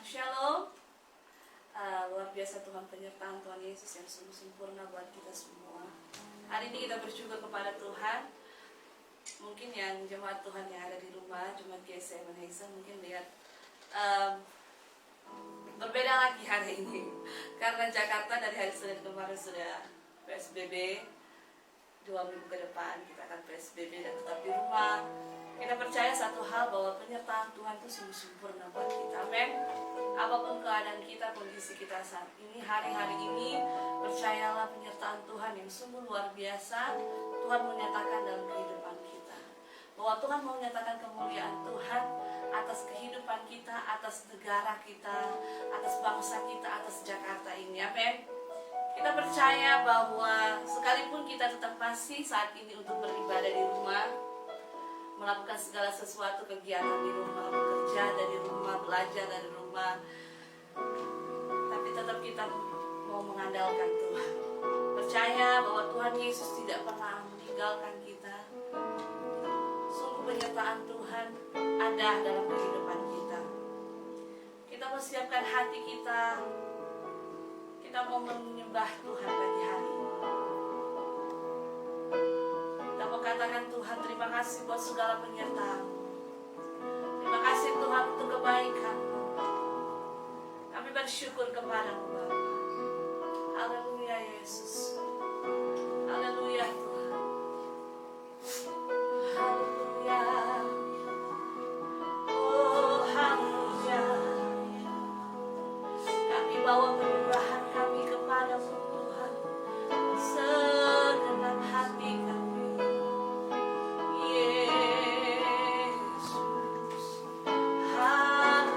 Shalom. Luar biasa Tuhan, penyertaan Tuhan Yesus yang sungguh sempurna buat kita semua. Hari ini kita bersyukur kepada Tuhan. Mungkin yang jemaat Tuhan yang ada di rumah, jemaat GSM Heisa mungkin lihat berbeda lagi hari ini. Karena Jakarta dari hari Senin kemarin sudah PSBB, 2 minggu ke depan kita akan PSBB dan tetap di rumah. Kita percaya satu hal, bahwa penyertaan Tuhan itu sungguh sempurna buat kita. Amin. Apapun keadaan kita, kondisi kita saat ini, hari-hari ini, percayalah penyertaan Tuhan yang sungguh luar biasa. Tuhan menyatakan dalam kehidupan kita, bahwa Tuhan mau menyatakan kemuliaan Tuhan atas kehidupan kita, atas negara kita, atas bangsa kita, atas Jakarta ini. Amin. Kita percaya bahwa sekalipun kita tetap masih saat ini untuk beribadah di rumah, melakukan segala sesuatu kegiatan di rumah, bekerja dari rumah, belajar dari rumah, tapi tetap kita mau mengandalkan Tuhan. Percaya bahwa Tuhan Yesus tidak pernah meninggalkan kita. Sungguh penyertaan Tuhan ada dalam kehidupan kita. Kita mau siapkan hati kita. Kita mau menyembah Tuhan pagi hari ini. Kita mau katakan, Tuhan, terima kasih buat segala penyertaan. Terima kasih Tuhan untuk kebaikan. Kami bersyukur kepadamu Bapa. Haleluya Yesus. Haleluya Tuhan. Haleluya. Oh haleluya. Kami bawa penyembahan kami kepadamu Tuhan, segenap hati kami. Hallelujah.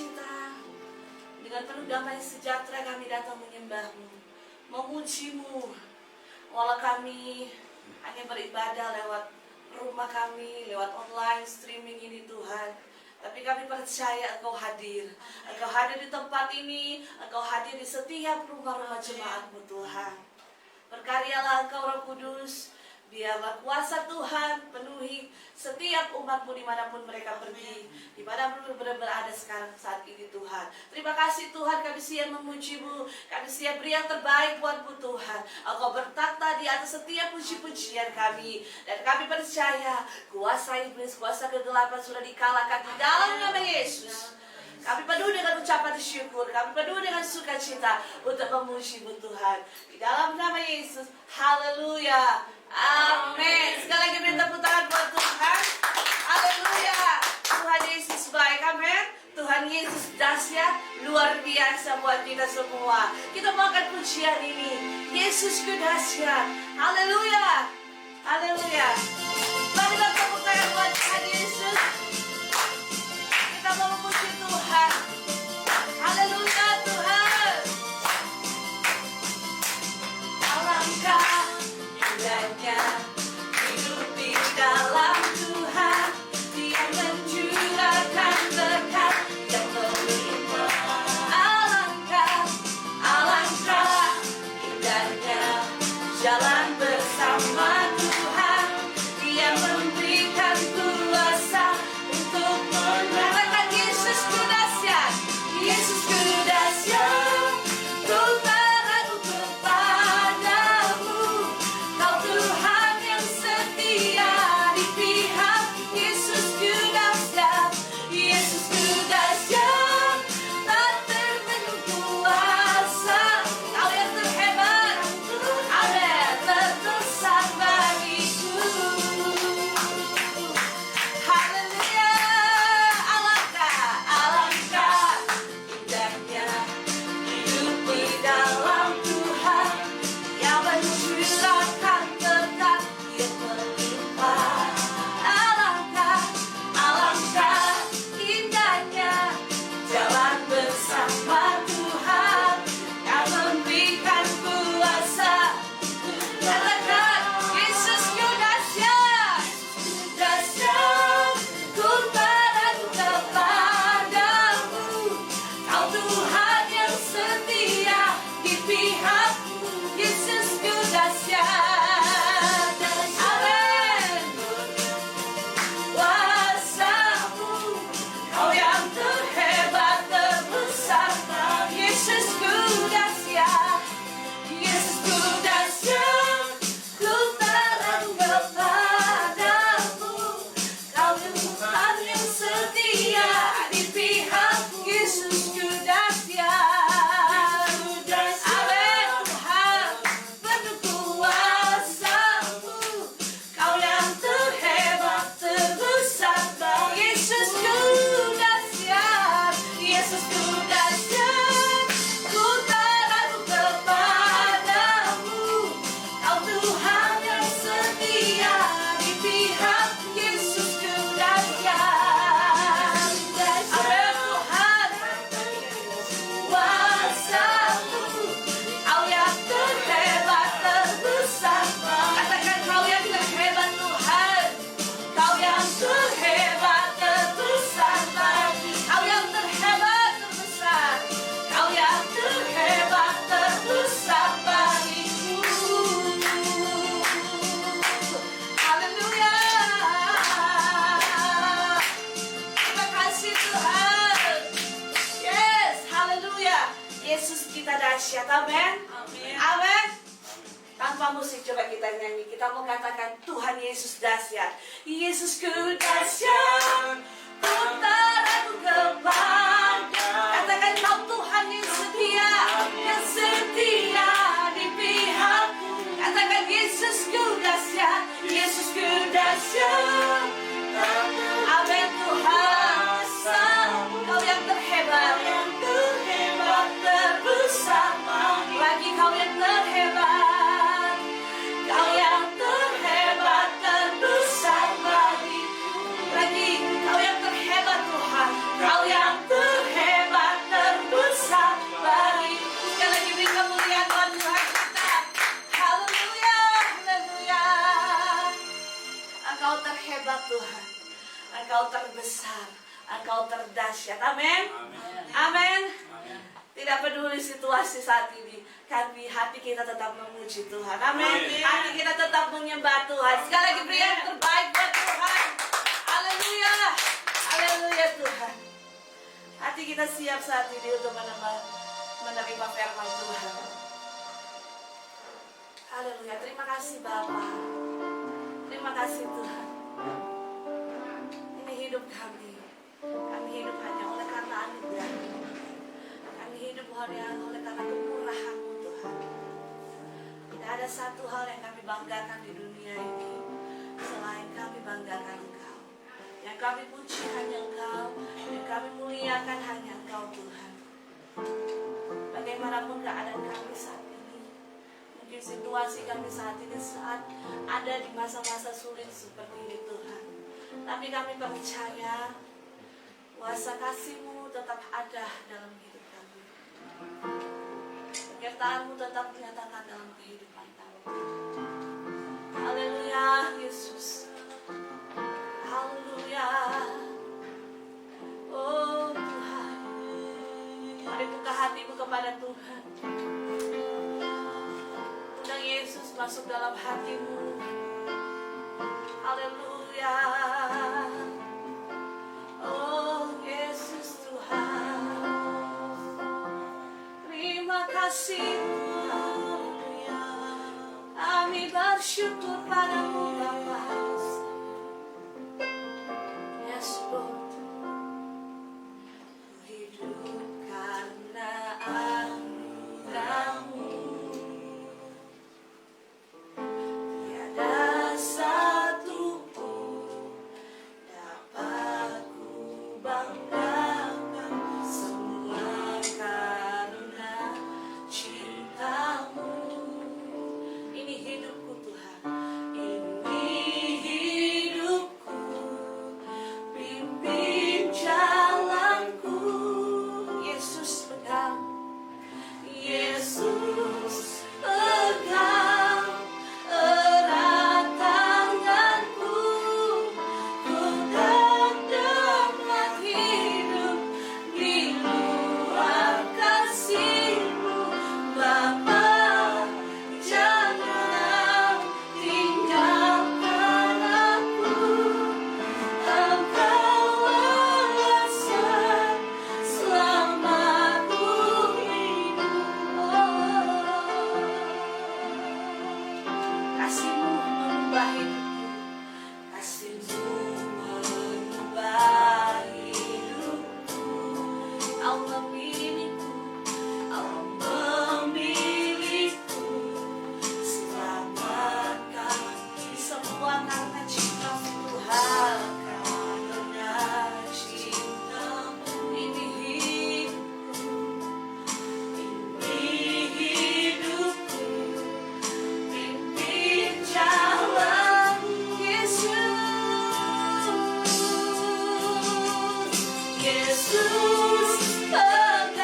sukacita. Dengan penuh damai sejahtera kami datang menyembah-Mu, memuji-Mu. Walau kami hanya beribadah lewat rumah kami, lewat online streaming ini Tuhan, tapi kami percaya Engkau hadir. Engkau hadir di tempat ini, Engkau hadir di setiap rumah-rumah jemaat-Mu Tuhan. Berkaryalah Engkau Roh Kudus, biarlah kuasa Tuhan penuhi setiap umat-Mu dimanapun mereka pergi, dimanapun berada sekarang saat ini Tuhan. Terima kasih Tuhan, kami siap memuji-Mu, kami siap beri yang terbaik buat-Mu Tuhan. Engkau bertakhta di atas setiap puji-pujian kami, dan kami percaya kuasa iblis, kuasa kegelapan sudah dikalahkan di dalam nama Yesus. Kami penuh dengan ucapan syukur, kami penuh dengan sukacita untuk memuji-Mu Tuhan. Di dalam nama Yesus, haleluya, amin. Sekali lagi beri tepuk tangan buat Tuhan. Haleluya, Tuhan Yesus baik, amin. Tuhan Yesus dahsyat, luar biasa buat kita semua. Kita makan pujian ini, Yesusku dahsyat. Haleluya, haleluya. Mari kita tepuk tangan buat Tuhan Yesus. Kita mau memuji Tuhan. Haleluya Tuhan. Alangkah indahnya hidup di dalam Tuhan, Dia mencurahkan berkat yang melimpah. Alangkah indahnya jalan bersama Tuhan, Dia memberikan kuasa untuk menyatakan Yesusku dahsyat, Yesusku dahsyat. Ku beradu kepadamu, Kau Tuhan yang setia di pihak. Yesusku dahsyat, Yesusku dahsyat. Tak terbendung kuasa, Kau yang terhebat, ada terbesar bagiku. Haleluya, alangkah indahnya hidup di dalam Tuhan, yang mencurahkan berkat yang melimpah. Alangkah indahnya jalan bersama Tuhan, yang memberikan kuasa. Katakan Yesusku dahsyat, dahsyat. Ku beradu kepadamu, Kau Tuhan yang setia di pihakku. Yesusku dahsyat, amin. Kuasamu, Kau yang terhebat terbesar. Yesusku dahsyat, Yesusku dahsyat. Ku beradu kepadamu, Kau Tuhan yang setia di pihak. Yesusku dahsyat, amin. Tuhan penuh kuasa-Mu, Kau yang terhebat terbesar. Yesusku dahsyat, Yesusku dahsyat. Ku beradu kepadamu, Kau Tuhan yang setia di pihak. Yesusku dahsyat, amin. Tuhan kuasa-Mu, Kau yang terhebat terbesar. Katakan Kau yang terhebat Tuhan, Kau yang terhebat terbesar. Kau yang terhebat terbesar, Kau yang terhebat terbesar bagiku. Haleluya. Terima kasih Tuhan. Yes, haleluya. Yesus kita dahsyat, amin. Amin. Tanpa musik coba kita nyanyi. Kita mau katakan Tuhan Yesus dahsyat. Yesusku dahsyat. Ku beradu kepada. Katakan Kau Tuhan yang setia di pihakku. Katakan Yesusku dahsyat, Yesusku dahsyat. Amin Tuhan. Kau yang terhebat, terbesar. Lagi Kau yang terhebat, Kau yang terhebat terbesar bagiku. Lagi Kau yang terhebat Tuhan, Kau yang terhebat. dahsyat. Amin. Amin. Tidak peduli situasi saat ini, hati kita tetap memuji Tuhan. Amin. Hati kita tetap menyembah Tuhan. Sekali lagi beri yang terbaik buat Tuhan. Haleluya. Haleluya Tuhan. Hati kita siap saat ini untuk menerima firman Tuhan. Haleluya. Terima kasih Bapa. Terima kasih Tuhan. Ini hidup kami. Kami hidup hanya oleh karena anugerah. Kami hidup hanya oleh karena kemurahan-Mu Tuhan. Tidak ada satu hal yang kami banggakan di dunia ini selain kami banggakan Engkau. Yang kami puji hanya Engkau, yang kami muliakan hanya Engkau Tuhan. Bagaimanapun keadaan kami saat ini, mungkin situasi kami saat ini saat ada di masa-masa sulit seperti ini Tuhan, tapi kami percaya kuasa kasih-Mu tetap ada dalam hidup kami. Penyertaan-Mu tetap dinyatakan dalam kehidupan kami. Haleluya Yesus. Haleluya. Oh Tuhan, mari buka hatimu kepada Tuhan. Undang Yesus masuk dalam hatimu. Haleluya. Oh Yesus Tuhan, terima kasih Tuhan. Kami bersyukur padamu Bapa. Yes Lord. Ku hidup karena anugerah-Mu. Tiada satu pun dapat ku banggakan, semua karena cinta-Mu. Ini hidupku Tuhan, ini hidupku, pimpin jalanku. Yesus pegang, Yesus pegang erat tanganku. Ku tak dapat hidup di luar kasih-Mu Bapa. Jangan tinggalkan aku, Engkaulah alasan selamatku hidup. Kasih-Mu mengubah hidupku, kasih-Mu mengubah hidupku. Kau memilihku, Kau memilihku. Selamatkan semua karena cinta-Mu Tuhan, karena cinta-Mu. Ini hidupku, ini hidupku, pimpin jalan Yesus. Yesus pegang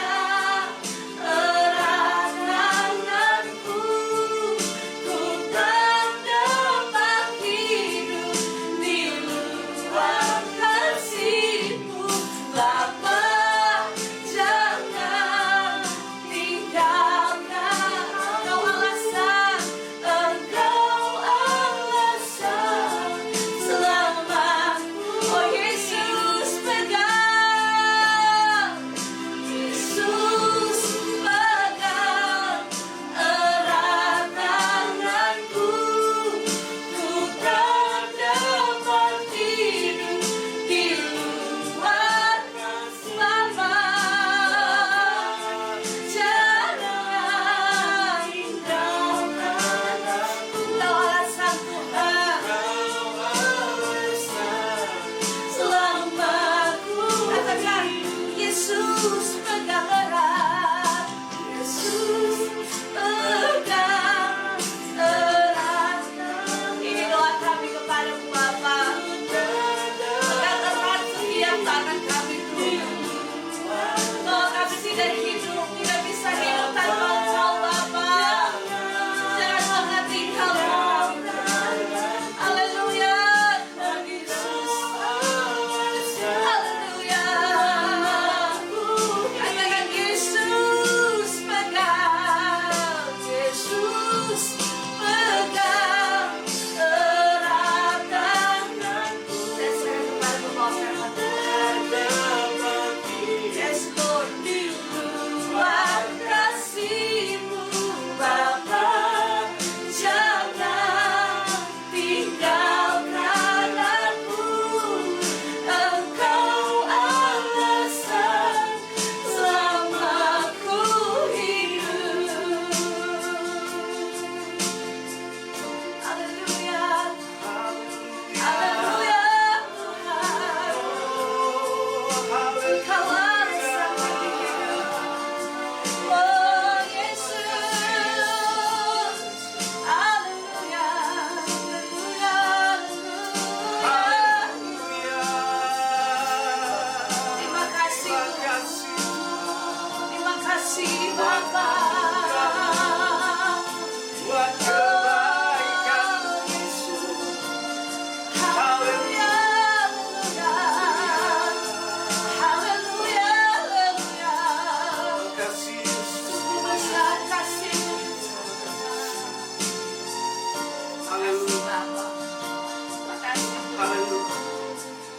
kasih Bapa. Buat kebaikan Yesus. Haleluya. Kasih Yesus. Haleluya. Haleluya.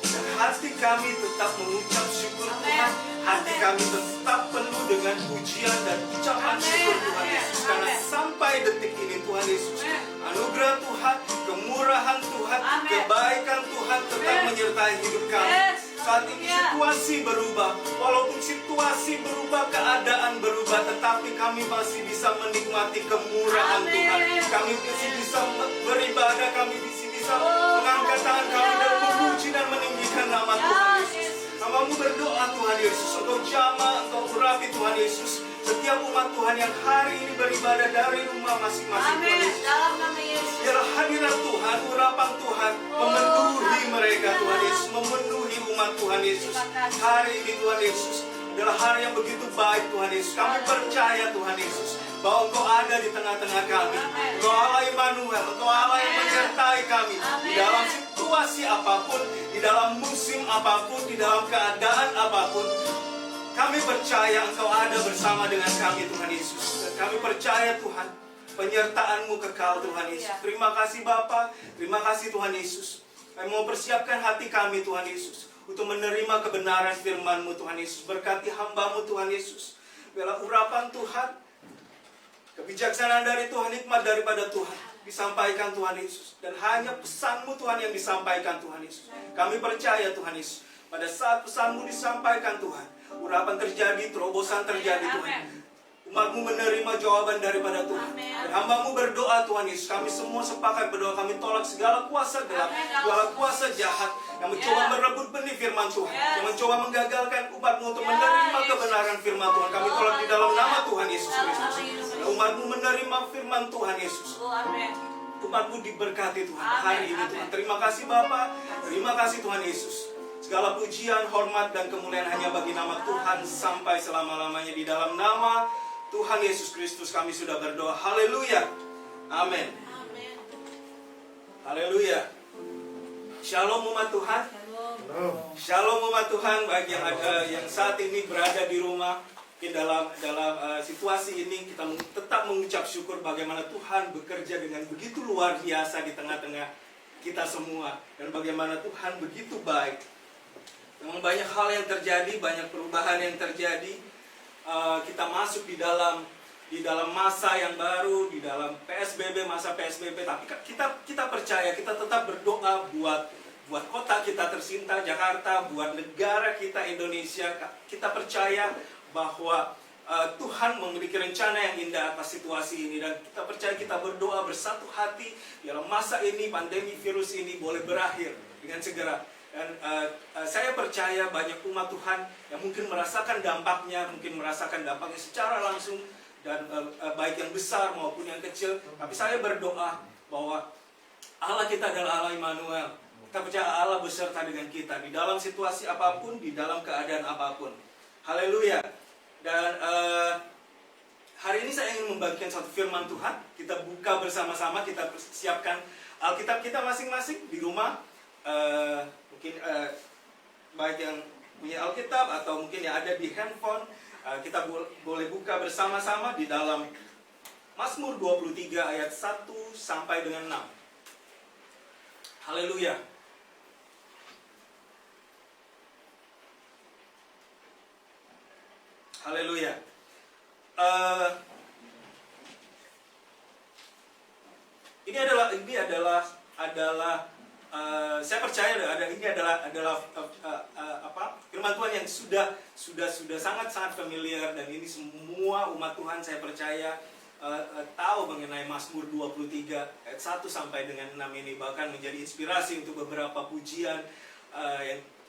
Dan hati kami tetap mengucap syukur Tuhan. Hati kami tetap penuh dengan pujian dan ucapan syukur Tuhan Yesus. Karena sampai detik ini Tuhan Yesus, anugerah Tuhan, kemurahan Tuhan, kebaikan Tuhan tetap menyertai hidup kami. Saat ini situasi berubah, walaupun situasi berubah, keadaan berubah, tetapi kami masih bisa menikmati kemurahan Tuhan. Kami masih bisa beribadah, kami masih bisa mengangkat tangan kami dan memuji dan meninggikan nama Tuhan Yesus. Namamu berdoa Tuhan Yesus, Engkau jamah, Engkau urapi Tuhan Yesus setiap umat Tuhan yang hari ini beribadah dari rumah masing-masing Tuhan Yesus. Dalam nama Yesus. Biarlah hadirat Tuhan, urapan Tuhan memenuhi mereka Tuhan Yesus, memenuhi umat Tuhan Yesus. Hari ini Tuhan Yesus adalah hari yang begitu baik Tuhan Yesus. Kami percaya Tuhan Yesus bahwa Engkau ada di tengah-tengah kami. Engkau Allah Immanuel, Engkau Allah yang menyertai kami di dalam situasi apapun, di dalam musim apapun, di dalam keadaan apapun. Kami percaya Engkau ada bersama dengan kami Tuhan Yesus. Dan kami percaya Tuhan, penyertaan-Mu kekal Tuhan Yesus. Terima kasih Bapa, terima kasih Tuhan Yesus. Kami mau persiapkan hati kami Tuhan Yesus untuk menerima kebenaran firman-Mu Tuhan Yesus. Berkati hamba-Mu Tuhan Yesus. Biarlah urapan Tuhan, kebijaksanaan dari Tuhan, hikmat daripada Tuhan disampaikan Tuhan Yesus. Dan hanya pesan-Mu Tuhan yang disampaikan Tuhan Yesus. Kami percaya Tuhan Yesus, pada saat pesan-Mu disampaikan Tuhan, urapan terjadi, terobosan terjadi Tuhan. Umat-Mu menerima jawaban daripada Tuhan. Dan hamba-Mu berdoa Tuhan Yesus, kami semua sepakat berdoa, kami tolak segala kuasa gelap, segala kuasa jahat yang mencoba merebut benih firman Tuhan, yang mencoba menggagalkan umat-Mu untuk menerima kebenaran firman Tuhan. Kami tolak di dalam nama Tuhan Yesus Kristus. Dan umat-Mu menerima firman Tuhan Yesus. Umat-Mu diberkati Tuhan hari ini Tuhan. Terima kasih Bapa, terima kasih Tuhan Yesus. Segala pujian, hormat, dan kemuliaan hanya bagi nama Tuhan sampai selama-lamanya. Di dalam nama Tuhan Yesus Kristus kami sudah berdoa. Haleluya. Amin. Haleluya. Shalom umat Tuhan. Shalom umat Tuhan. Bagi yang ada yang saat ini berada di rumah, mungkin dalam situasi ini kita tetap mengucap syukur bagaimana Tuhan bekerja dengan begitu luar biasa di tengah-tengah kita semua, dan bagaimana Tuhan begitu baik. Memang banyak hal yang terjadi, banyak perubahan yang terjadi. Kita masuk di dalam masa yang baru, di dalam PSBB, masa PSBB. Tapi kita percaya, kita tetap berdoa buat kota kita tercinta Jakarta, buat negara kita Indonesia. Kita percaya bahwa Tuhan memiliki rencana yang indah atas situasi ini, dan kita percaya, kita berdoa bersatu hati dalam masa ini, pandemi virus ini boleh berakhir dengan segera. Dan saya percaya banyak umat Tuhan yang mungkin merasakan dampaknya secara langsung, dan baik yang besar maupun yang kecil. Tapi saya berdoa bahwa Allah kita adalah Allah Immanuel. Kita percaya Allah beserta dengan kita di dalam situasi apapun, di dalam keadaan apapun. Haleluya. Dan hari ini saya ingin membagikan satu firman Tuhan. Kita buka bersama-sama, kita siapkan Alkitab kita masing-masing di rumah. Mungkin baik yang punya Alkitab atau mungkin yang ada di handphone, kita boleh buka bersama-sama di dalam Mazmur 23 ayat 1 sampai dengan 6. Haleluya. Haleluya. Ini adalah saya percaya ini adalah firman Tuhan yang sudah sangat familiar, dan ini semua umat Tuhan saya percaya tahu mengenai Mazmur 23 ayat 1 sampai dengan 6 ini, bahkan menjadi inspirasi untuk beberapa pujian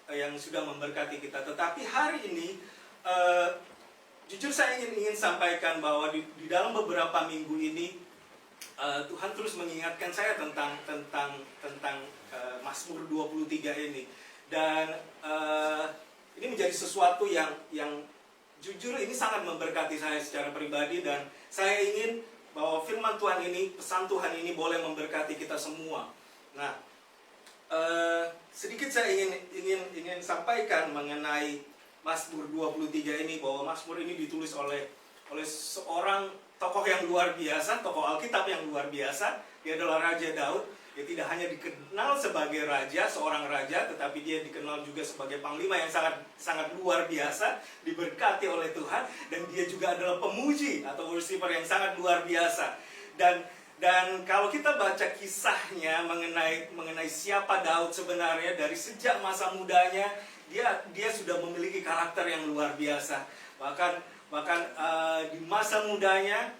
yang sudah memberkati kita. Tetapi hari ini jujur saya ingin sampaikan bahwa di dalam beberapa minggu ini Tuhan terus mengingatkan saya tentang Mazmur 23 ini, dan ini menjadi sesuatu yang jujur ini sangat memberkati saya secara pribadi, dan saya ingin bahwa firman Tuhan ini, pesan Tuhan ini boleh memberkati kita semua. Nah, sedikit saya ingin sampaikan mengenai Mazmur 23 ini, bahwa Mazmur ini ditulis oleh seorang tokoh yang luar biasa, tokoh Alkitab yang luar biasa. Dia adalah Raja Daud. Dia tidak hanya dikenal sebagai raja, seorang raja, tetapi dia dikenal juga sebagai panglima yang sangat luar biasa, diberkati oleh Tuhan, dan dia juga adalah pemuji atau worshiper yang sangat luar biasa. Dan kalau kita baca kisahnya mengenai siapa Daud sebenarnya, dari sejak masa mudanya dia sudah memiliki karakter yang luar biasa. Bahkan di masa mudanya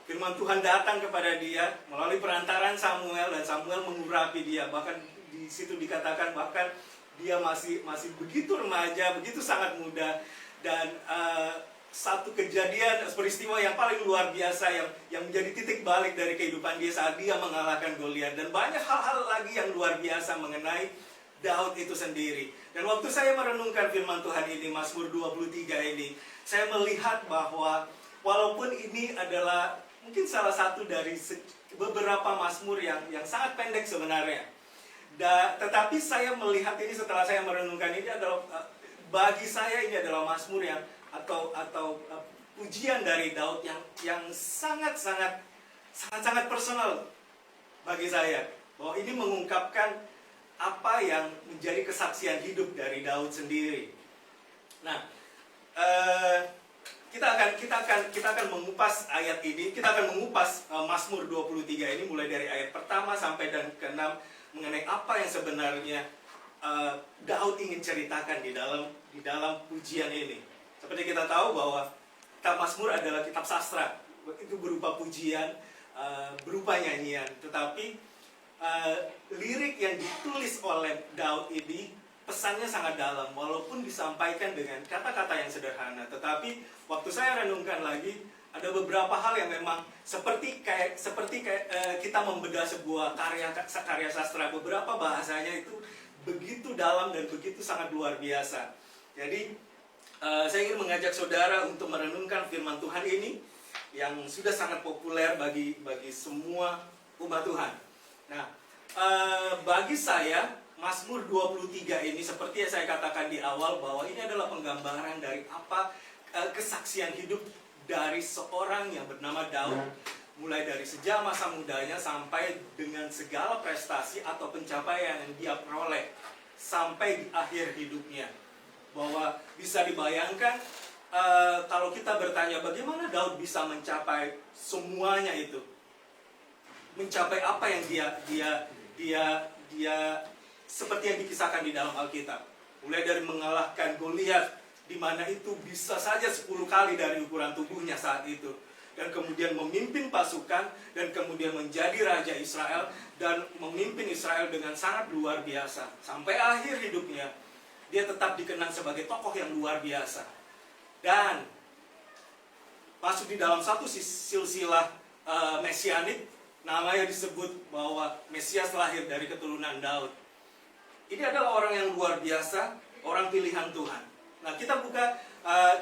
firman Tuhan datang kepada dia melalui perantaran Samuel, dan Samuel mengurapi dia. Bahkan di situ dikatakan bahkan dia masih begitu remaja, begitu sangat muda. Dan satu kejadian, peristiwa yang paling luar biasa yang menjadi titik balik dari kehidupan dia saat dia mengalahkan Goliat. Dan banyak hal-hal lagi yang luar biasa mengenai Daud itu sendiri. Dan waktu saya merenungkan firman Tuhan ini, Mazmur 23 ini, saya melihat bahwa walaupun ini adalah mungkin salah satu dari beberapa mazmur yang sangat pendek sebenarnya, tetapi saya melihat ini setelah saya merenungkan ini adalah bagi saya ini adalah mazmur yang atau pujian dari Daud yang sangat personal bagi saya, bahwa ini mengungkapkan apa yang menjadi kesaksian hidup dari Daud sendiri. Nah, kita akan mengupas ayat ini. Kita akan mengupas Mazmur 23 ini mulai dari ayat pertama sampai dan ke-6 mengenai apa yang sebenarnya Daud ingin ceritakan di dalam pujian ini. Seperti kita tahu bahwa kitab Mazmur adalah kitab sastra. Itu berupa pujian, berupa nyanyian. Tetapi lirik yang ditulis oleh Daud ini pesannya sangat dalam, walaupun disampaikan dengan kata-kata yang sederhana. Tetapi waktu saya renungkan lagi, ada beberapa hal yang memang seperti kita membedah sebuah karya sastra. Beberapa bahasanya itu begitu dalam dan begitu sangat luar biasa. Jadi saya ingin mengajak saudara untuk merenungkan firman Tuhan ini yang sudah sangat populer bagi semua umat Tuhan. Nah, bagi saya Mazmur 23 ini, seperti yang saya katakan di awal, bahwa ini adalah penggambaran dari apa kesaksian hidup dari seorang yang bernama Daud, mulai dari sejak masa mudanya sampai dengan segala prestasi atau pencapaian yang dia peroleh sampai di akhir hidupnya. Bahwa bisa dibayangkan, kalau kita bertanya bagaimana Daud bisa mencapai semuanya itu, mencapai apa yang dia seperti yang dikisahkan di dalam Alkitab. Mulai dari mengalahkan Goliat, di mana itu bisa saja 10 kali dari ukuran tubuhnya saat itu. Dan kemudian memimpin pasukan, dan kemudian menjadi Raja Israel, dan memimpin Israel dengan sangat luar biasa. Sampai akhir hidupnya, dia tetap dikenang sebagai tokoh yang luar biasa. Dan masuk di dalam satu silsilah mesianik, namanya disebut bahwa Mesias lahir dari keturunan Daud. Ini adalah orang yang luar biasa, orang pilihan Tuhan. Nah, kita buka,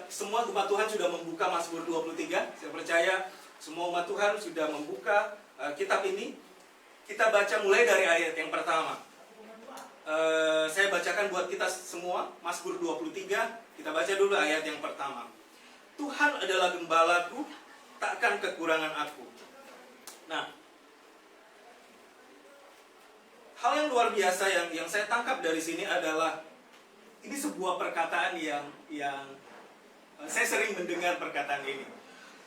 semua umat Tuhan sudah membuka Mazmur 23. Saya percaya semua umat Tuhan sudah membuka kitab ini. Kita baca mulai dari ayat yang pertama. Saya bacakan buat kita semua, Mazmur 23. Kita baca dulu ayat yang pertama. Tuhan adalah gembalaku, takkan kekurangan aku. Nah, hal yang luar biasa yang saya tangkap dari sini adalah, ini sebuah perkataan yang saya sering mendengar perkataan ini.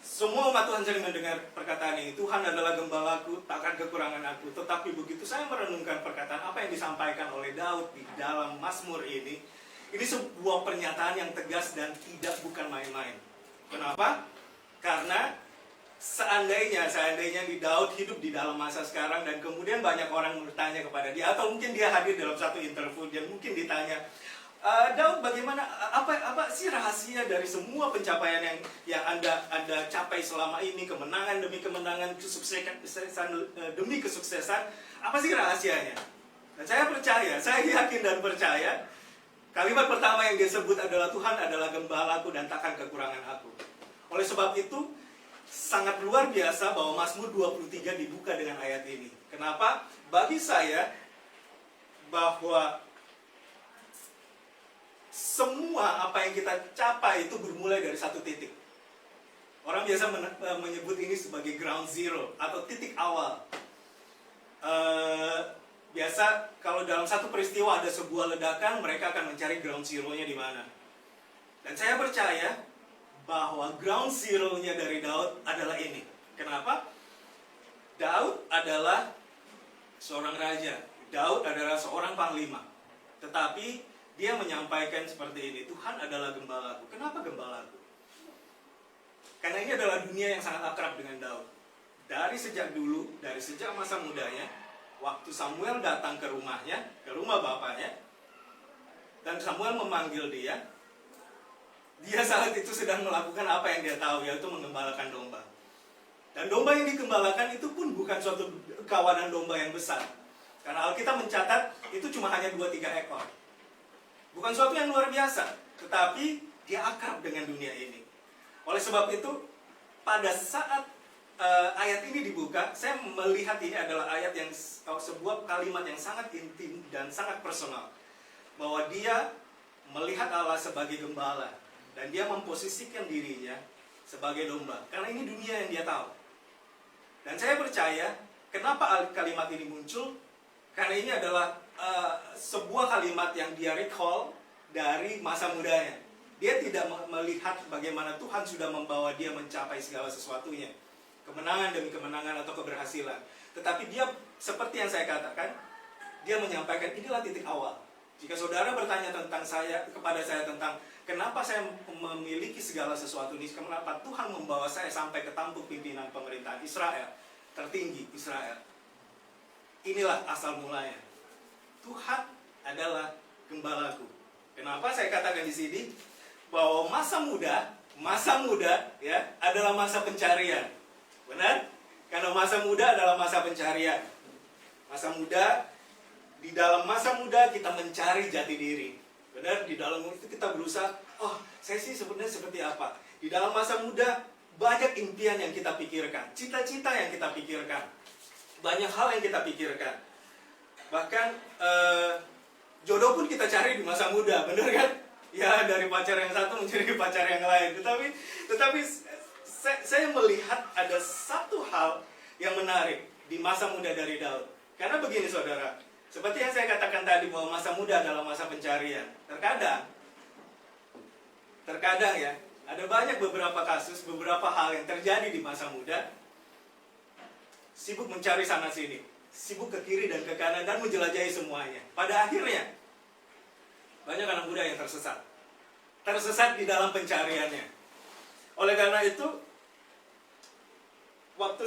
Semua umat Tuhan sering mendengar perkataan ini. Tuhan adalah gembalaku, takkan kekurangan aku. Tetapi begitu saya merenungkan perkataan apa yang disampaikan oleh Daud di dalam Mazmur ini sebuah pernyataan yang tegas dan bukan main-main. Kenapa? Karena seandainya di Daud hidup di dalam masa sekarang, dan kemudian banyak orang bertanya kepada dia, atau mungkin dia hadir dalam satu interview dan mungkin ditanya, Daud, bagaimana, apa sih rahasia dari semua pencapaian yang anda capai selama ini, kemenangan demi kemenangan, kesuksesan demi kesuksesan, apa sih rahasianya? Dan saya percaya, saya yakin dan percaya Kalimat pertama yang dia sebut adalah Tuhan adalah gembalaku dan takkan kekurangan aku. Oleh sebab itu, sangat luar biasa bahwa Mazmur 23 dibuka dengan ayat ini. Kenapa? Bagi saya, bahwa semua apa yang kita capai itu bermulai dari satu titik. Orang biasa menyebut ini sebagai ground zero atau titik awal. Biasa kalau dalam satu peristiwa ada sebuah ledakan, mereka akan mencari ground zero-nya di mana. Dan saya percaya bahwa ground zero-nya dari Daud adalah ini. Kenapa? Daud adalah seorang raja. Daud adalah seorang panglima. Tetapi dia menyampaikan seperti ini, Tuhan adalah gembalaku. Kenapa gembalaku? Karena ini adalah dunia yang sangat akrab dengan Daud. Dari sejak dulu, dari sejak masa mudanya, waktu Samuel datang ke rumahnya, ke rumah bapaknya, dan Samuel memanggil dia saat itu sedang melakukan apa yang dia tahu, yaitu mengembalakan domba. Dan domba yang dikembalakan itu pun bukan suatu kawanan domba yang besar. Karena Alkitab mencatat itu cuma hanya 2-3 ekor. Bukan suatu yang luar biasa, tetapi dia akrab dengan dunia ini. Oleh sebab itu, pada saat ayat ini dibuka, saya melihat ini adalah ayat yang sebuah kalimat yang sangat intim dan sangat personal. Bahwa dia melihat Allah sebagai gembala dan dia memposisikan dirinya sebagai domba. Karena ini dunia yang dia tahu. Dan saya percaya, kenapa kalimat ini muncul? Karena ini adalah sebuah kalimat yang dia recall dari masa mudanya. Dia tidak melihat bagaimana Tuhan sudah membawa dia mencapai segala sesuatunya. Kemenangan demi kemenangan atau keberhasilan. Tetapi dia, seperti yang saya katakan, dia menyampaikan inilah titik awal. Jika saudara bertanya tentang kepada saya tentang kenapa saya memiliki segala sesuatu ini, kenapa Tuhan membawa saya sampai ke tampuk pimpinan pemerintahan Israel, tertinggi Israel. Inilah asal mulanya. Tuhan adalah gembalaku. Kenapa saya katakan di sini bahwa masa muda ya adalah masa pencarian. Benar? Karena masa muda adalah masa pencarian. Masa muda, di dalam masa muda kita mencari jati diri. Benar? Di dalam itu kita berusaha, saya sih sebenarnya seperti apa? Di dalam masa muda banyak impian yang kita pikirkan, cita-cita yang kita pikirkan. Banyak hal yang kita pikirkan. Bahkan jodoh pun kita cari di masa muda, benar kan? Ya, dari pacar yang satu menjadi pacar yang lain. Tetapi saya melihat ada satu hal yang menarik di masa muda dari Daud. Karena begini saudara, seperti yang saya katakan tadi bahwa masa muda adalah masa pencarian. Terkadang ya, ada banyak beberapa kasus, beberapa hal yang terjadi di masa muda. Sibuk mencari sana sini, sibuk ke kiri dan ke kanan dan menjelajahi semuanya. Pada akhirnya banyak anak muda yang tersesat di dalam pencariannya. Oleh karena itu, waktu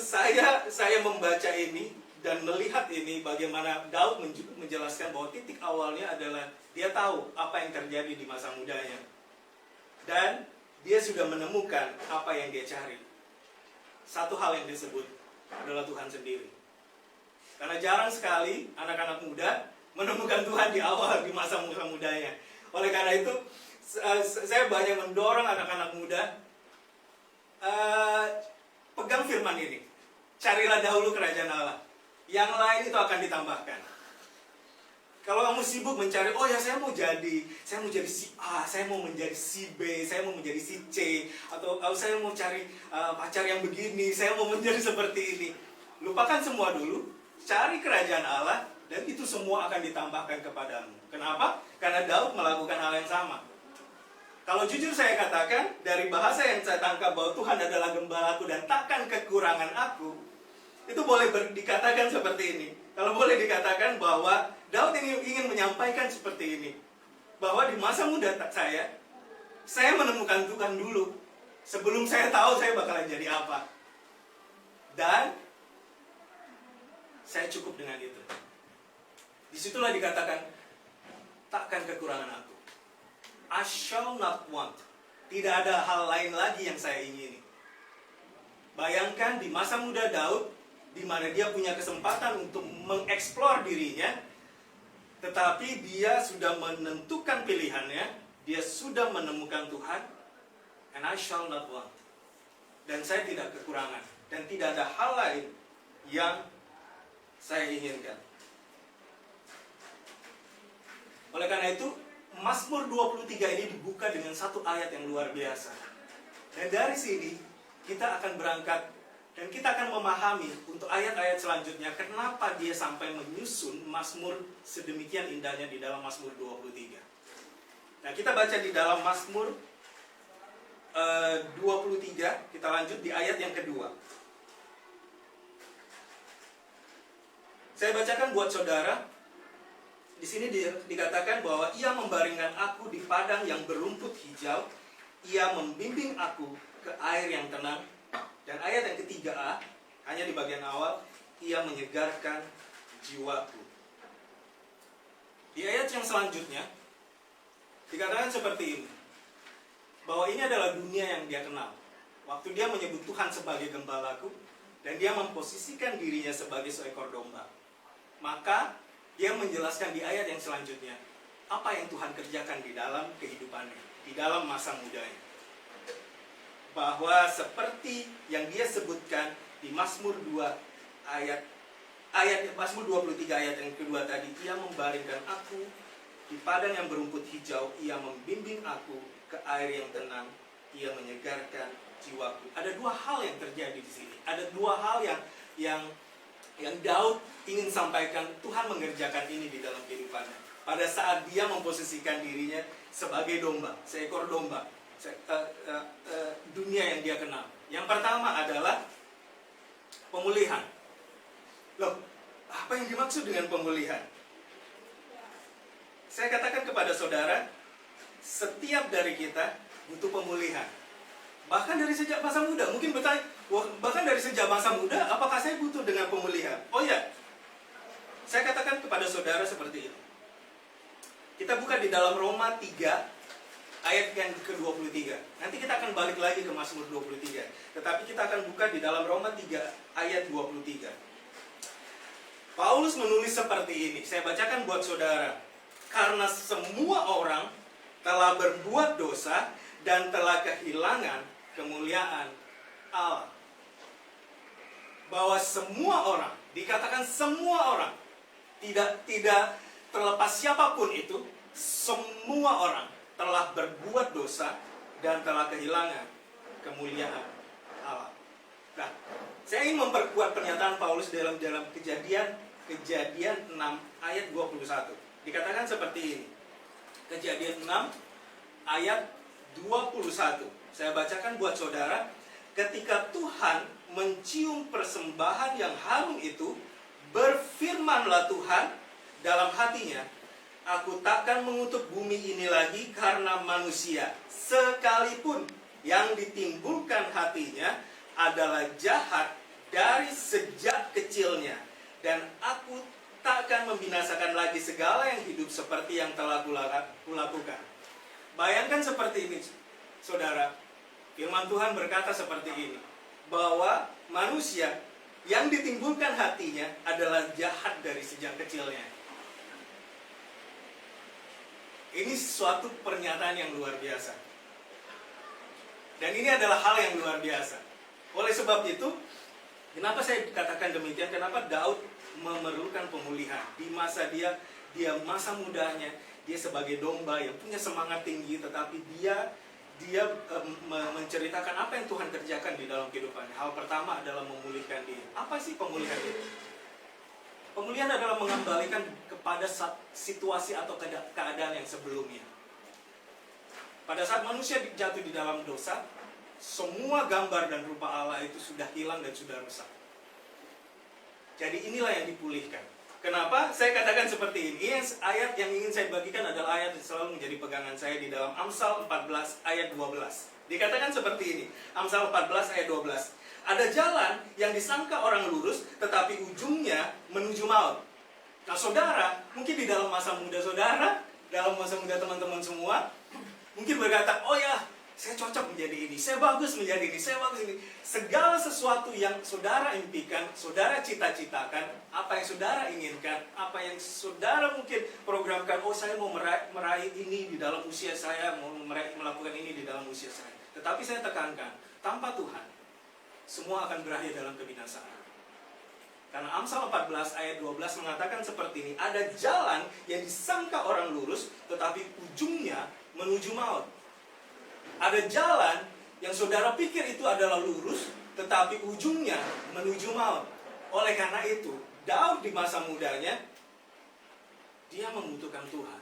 saya membaca ini dan melihat ini, bagaimana Daud menjelaskan bahwa titik awalnya adalah dia tahu apa yang terjadi di masa mudanya. Dan dia sudah menemukan apa yang dia cari. Satu hal yang disebut adalah Tuhan sendiri. Karena jarang sekali anak-anak muda menemukan Tuhan di awal, di masa mudanya. Oleh karena itu, saya banyak mendorong anak-anak muda, pegang firman ini. Carilah dahulu kerajaan Allah. Yang lain itu akan ditambahkan. Kalau kamu sibuk mencari, saya mau jadi si A, saya mau menjadi si B, saya mau menjadi si C, atau saya mau cari pacar yang begini, saya mau menjadi seperti ini. Lupakan semua dulu, cari kerajaan Allah, dan itu semua akan ditambahkan kepadamu. Kenapa? Karena Daud melakukan hal yang sama. Kalau jujur saya katakan, dari bahasa yang saya tangkap bahwa Tuhan adalah gembalaku dan takkan kekurangan aku, itu boleh dikatakan seperti ini. Kalau boleh dikatakan bahwa Daud ingin menyampaikan seperti ini. Bahwa di masa muda saya menemukan Tuhan dulu. Sebelum saya tahu saya bakalan jadi apa. Dan saya cukup dengan itu. Disitulah dikatakan, takkan kekurangan aku. I shall not want. Tidak ada hal lain lagi yang saya ingini. Bayangkan di masa muda Daud, di mana dia punya kesempatan untuk mengeksplor dirinya, tetapi dia sudah menentukan pilihannya, dia sudah menemukan Tuhan, and I shall not want. Dan saya tidak kekurangan, dan tidak ada hal lain yang saya inginkan. Oleh karena itu, Mazmur 23 ini dibuka dengan satu ayat yang luar biasa. Dan dari sini, kita akan berangkat dan kita akan memahami untuk ayat-ayat selanjutnya kenapa dia sampai menyusun Mazmur sedemikian indahnya di dalam Mazmur 23. Nah, kita baca di dalam Mazmur 23, kita lanjut di ayat yang kedua. Saya bacakan buat saudara. Di sini dikatakan bahwa ia membaringkan aku di padang yang berumput hijau, ia membimbing aku ke air yang tenang. Dan ayat yang ketiga A, hanya di bagian awal, ia menyegarkan jiwaku. Di ayat yang selanjutnya, dikatakan seperti ini, bahwa ini adalah dunia yang dia kenal. Waktu dia menyebut Tuhan sebagai gembalaku, dan dia memposisikan dirinya sebagai seekor domba. Maka, dia menjelaskan di ayat yang selanjutnya, apa yang Tuhan kerjakan di dalam kehidupannya, di dalam masa mudanya. Bahwa seperti yang dia sebutkan di Mazmur 2 Mazmur 23 ayat yang kedua tadi, ia membaringkan aku di padang yang berumput hijau, ia membimbing aku ke air yang tenang, ia menyegarkan jiwaku. Ada dua hal yang terjadi di sini. Ada dua hal yang Daud ingin sampaikan. Tuhan mengerjakan ini di dalam kehidupannya. Pada saat dia memposisikan dirinya sebagai domba, seekor domba, dunia yang dia kenal. Yang pertama adalah pemulihan. Loh, apa yang dimaksud dengan pemulihan? Saya katakan kepada saudara, setiap dari kita butuh pemulihan. Bahkan dari sejak masa muda. Mungkin bertanya, bahkan dari sejak masa muda, apakah saya butuh dengan pemulihan? Oh ya, saya katakan kepada saudara seperti ini. Kita buka di dalam Roma 3 ayat yang ke-23. Nanti kita akan balik lagi ke Mazmur 23. Tetapi kita akan buka di dalam Roma 3 ayat 23. Paulus menulis seperti ini. Saya bacakan buat saudara. Karena semua orang telah berbuat dosa dan telah kehilangan kemuliaan Allah. Bahwa semua orang, dikatakan semua orang, tidak terlepas siapapun itu, semua orang telah berbuat dosa dan telah kehilangan kemuliaan Allah. Nah, saya ingin memperkuat pernyataan Paulus dalam Kejadian 6 ayat 21. Dikatakan seperti ini. Kejadian 6 ayat 21. Saya bacakan buat saudara. Ketika Tuhan mencium persembahan yang harum itu, berfirmanlah Tuhan dalam hatinya, aku takkan mengutuk bumi ini lagi karena manusia, sekalipun yang ditimbulkan hatinya adalah jahat dari sejak kecilnya, dan aku takkan membinasakan lagi segala yang hidup seperti yang telah kulakukan. Bayangkan seperti ini, saudara. Firman Tuhan berkata seperti ini, bahwa manusia yang ditimbulkan hatinya adalah jahat dari sejak kecilnya. Ini suatu pernyataan yang luar biasa. Dan ini adalah hal yang luar biasa. Oleh sebab itu, kenapa saya katakan demikian? Kenapa Daud memerlukan pemulihan di masa dia masa mudanya, dia sebagai domba yang punya semangat tinggi, tetapi dia menceritakan apa yang Tuhan kerjakan di dalam kehidupannya. Hal pertama adalah memulihkan dia. Apa sih pemulihan itu? Pemulihan adalah mengembalikan kepada situasi atau keadaan yang sebelumnya. Pada saat manusia jatuh di dalam dosa, semua gambar dan rupa Allah itu sudah hilang dan sudah rusak. Jadi inilah yang dipulihkan. Kenapa saya katakan seperti ini? Ayat yang ingin saya bagikan adalah ayat yang selalu menjadi pegangan saya di dalam Amsal 14 ayat 12. Dikatakan seperti ini, Amsal 14 ayat 12. Ada jalan yang disangka orang lurus, tetapi ujungnya menuju maut. Nah saudara, mungkin di dalam masa muda saudara, dalam masa muda teman-teman semua, mungkin berkata, oh ya, Saya cocok menjadi ini, saya bagus menjadi ini, saya bagus ini. Segala sesuatu yang saudara impikan, saudara cita-citakan, apa yang saudara inginkan, apa yang saudara mungkin programkan, oh saya mau meraih ini di dalam usia saya, mau melakukan ini di dalam usia saya. Tetapi saya tekankan, tanpa Tuhan, semua akan berakhir dalam kebinasaan. Karena Amsal 14 ayat 12 mengatakan seperti ini, ada jalan yang disangka orang lurus, tetapi ujungnya menuju maut. Ada jalan yang saudara pikir itu adalah lurus, tetapi ujungnya menuju maut. Oleh karena itu, Daud di masa mudanya, dia membutuhkan Tuhan.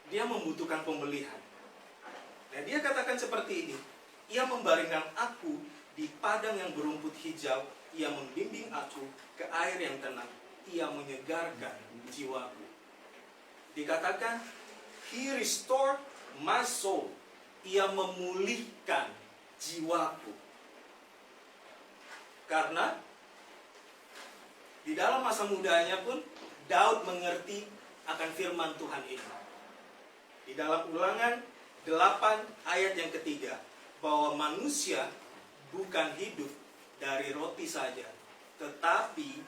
Dia membutuhkan pemulihan. Nah, dia katakan seperti ini, ia membaringkan aku di padang yang berumput hijau, ia membimbing aku ke air yang tenang, ia menyegarkan jiwaku. Dikatakan, he restored my soul. Ia memulihkan jiwaku. Karena di dalam masa mudanya pun Daud mengerti akan firman Tuhan ini. Di dalam Ulangan 8 ayat yang ketiga, bahwa manusia bukan hidup dari roti saja, tetapi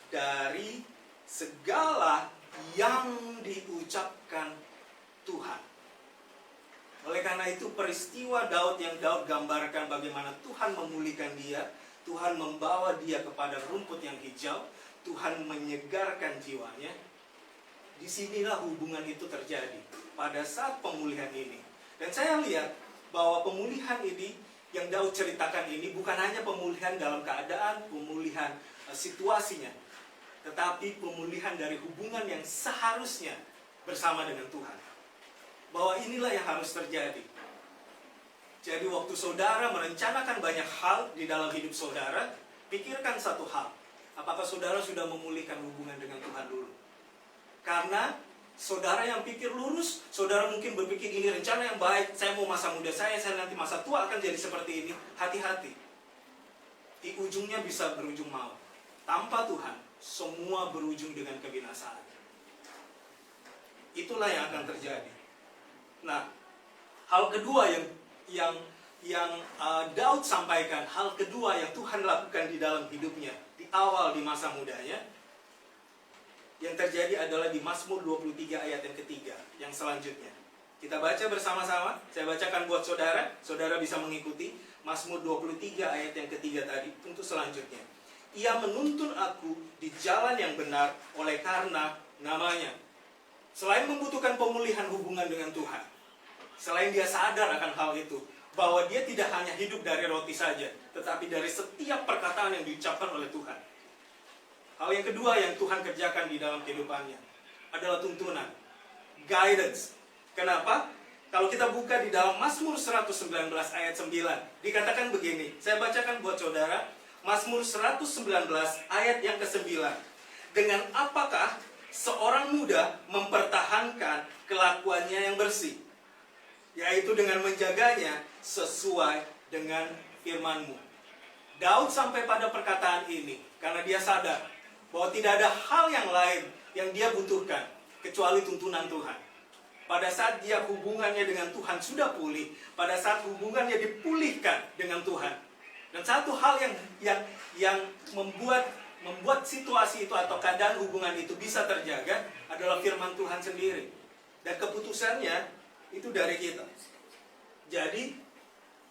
dari segala yang diucapkan Tuhan. Oleh karena itu peristiwa Daud yang Daud gambarkan bagaimana Tuhan memulihkan dia, Tuhan membawa dia kepada rumput yang hijau, Tuhan menyegarkan jiwanya. Disinilah hubungan itu terjadi pada saat pemulihan ini. Dan saya lihat bahwa pemulihan ini yang Daud ceritakan ini bukan hanya pemulihan dalam keadaan, pemulihan situasinya, tetapi pemulihan dari hubungan yang seharusnya bersama dengan Tuhan. Bahwa inilah yang harus terjadi. Jadi waktu saudara merencanakan banyak hal di dalam hidup saudara, pikirkan satu hal. Apakah saudara sudah memulihkan hubungan dengan Tuhan dulu? Karena saudara yang pikir lurus, saudara mungkin berpikir ini rencana yang baik, saya mau masa muda saya nanti masa tua akan jadi seperti ini. Hati-hati. Di ujungnya bisa berujung maut. Tanpa Tuhan, semua berujung dengan kebinasaan. Itulah yang akan terjadi. Nah, hal kedua yang Daud sampaikan, hal kedua yang Tuhan lakukan di dalam hidupnya di awal di masa mudanya, yang terjadi adalah di Mazmur 23 ayat yang ketiga, yang selanjutnya. Kita baca bersama-sama, saya bacakan buat saudara, saudara bisa mengikuti. Mazmur 23 ayat yang ketiga tadi, untuk selanjutnya. Ia menuntun aku di jalan yang benar oleh karena namanya. Selain membutuhkan pemulihan hubungan dengan Tuhan, selain dia sadar akan hal itu, bahwa dia tidak hanya hidup dari roti saja, tetapi dari setiap perkataan yang diucapkan oleh Tuhan. Hal yang kedua yang Tuhan kerjakan di dalam kehidupannya adalah tuntunan, guidance. Kenapa? Kalau kita buka di dalam Mazmur 119 ayat 9, dikatakan begini, saya bacakan buat saudara, Mazmur 119 ayat yang ke-9. Dengan apakah seorang muda mempertahankan kelakuannya yang bersih, yaitu dengan menjaganya sesuai dengan firman-Mu. Daud sampai pada perkataan ini karena dia sadar bahwa tidak ada hal yang lain yang dia butuhkan kecuali tuntunan Tuhan. Pada saat dia hubungannya dengan Tuhan sudah pulih, pada saat hubungannya dipulihkan dengan Tuhan, dan satu hal yang membuat situasi itu atau keadaan hubungan itu bisa terjaga adalah firman Tuhan sendiri. Dan keputusannya itu dari kita. Jadi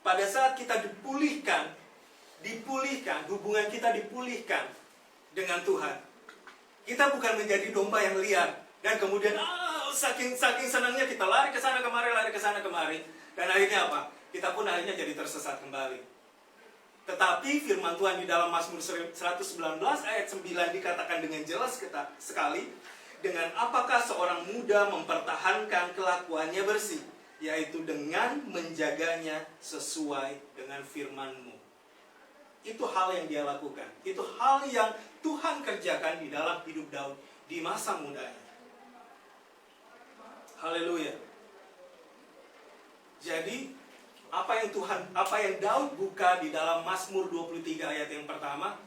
pada saat kita dipulihkan, hubungan kita dipulihkan dengan Tuhan, kita bukan menjadi domba yang liar dan kemudian saking senangnya kita lari ke sana kemari, dan akhirnya apa? Kita pun akhirnya jadi tersesat kembali. Tetapi firman Tuhan di dalam Mazmur 119 ayat 9 dikatakan dengan jelas sekali, dengan apakah seorang muda mempertahankan kelakuannya bersih, yaitu dengan menjaganya sesuai dengan firman-Mu. Itu hal yang dia lakukan. Itu hal yang Tuhan kerjakan di dalam hidup Daud di masa mudanya. Haleluya. Jadi apa yang Daud buka di dalam Mazmur 23 ayat yang pertama,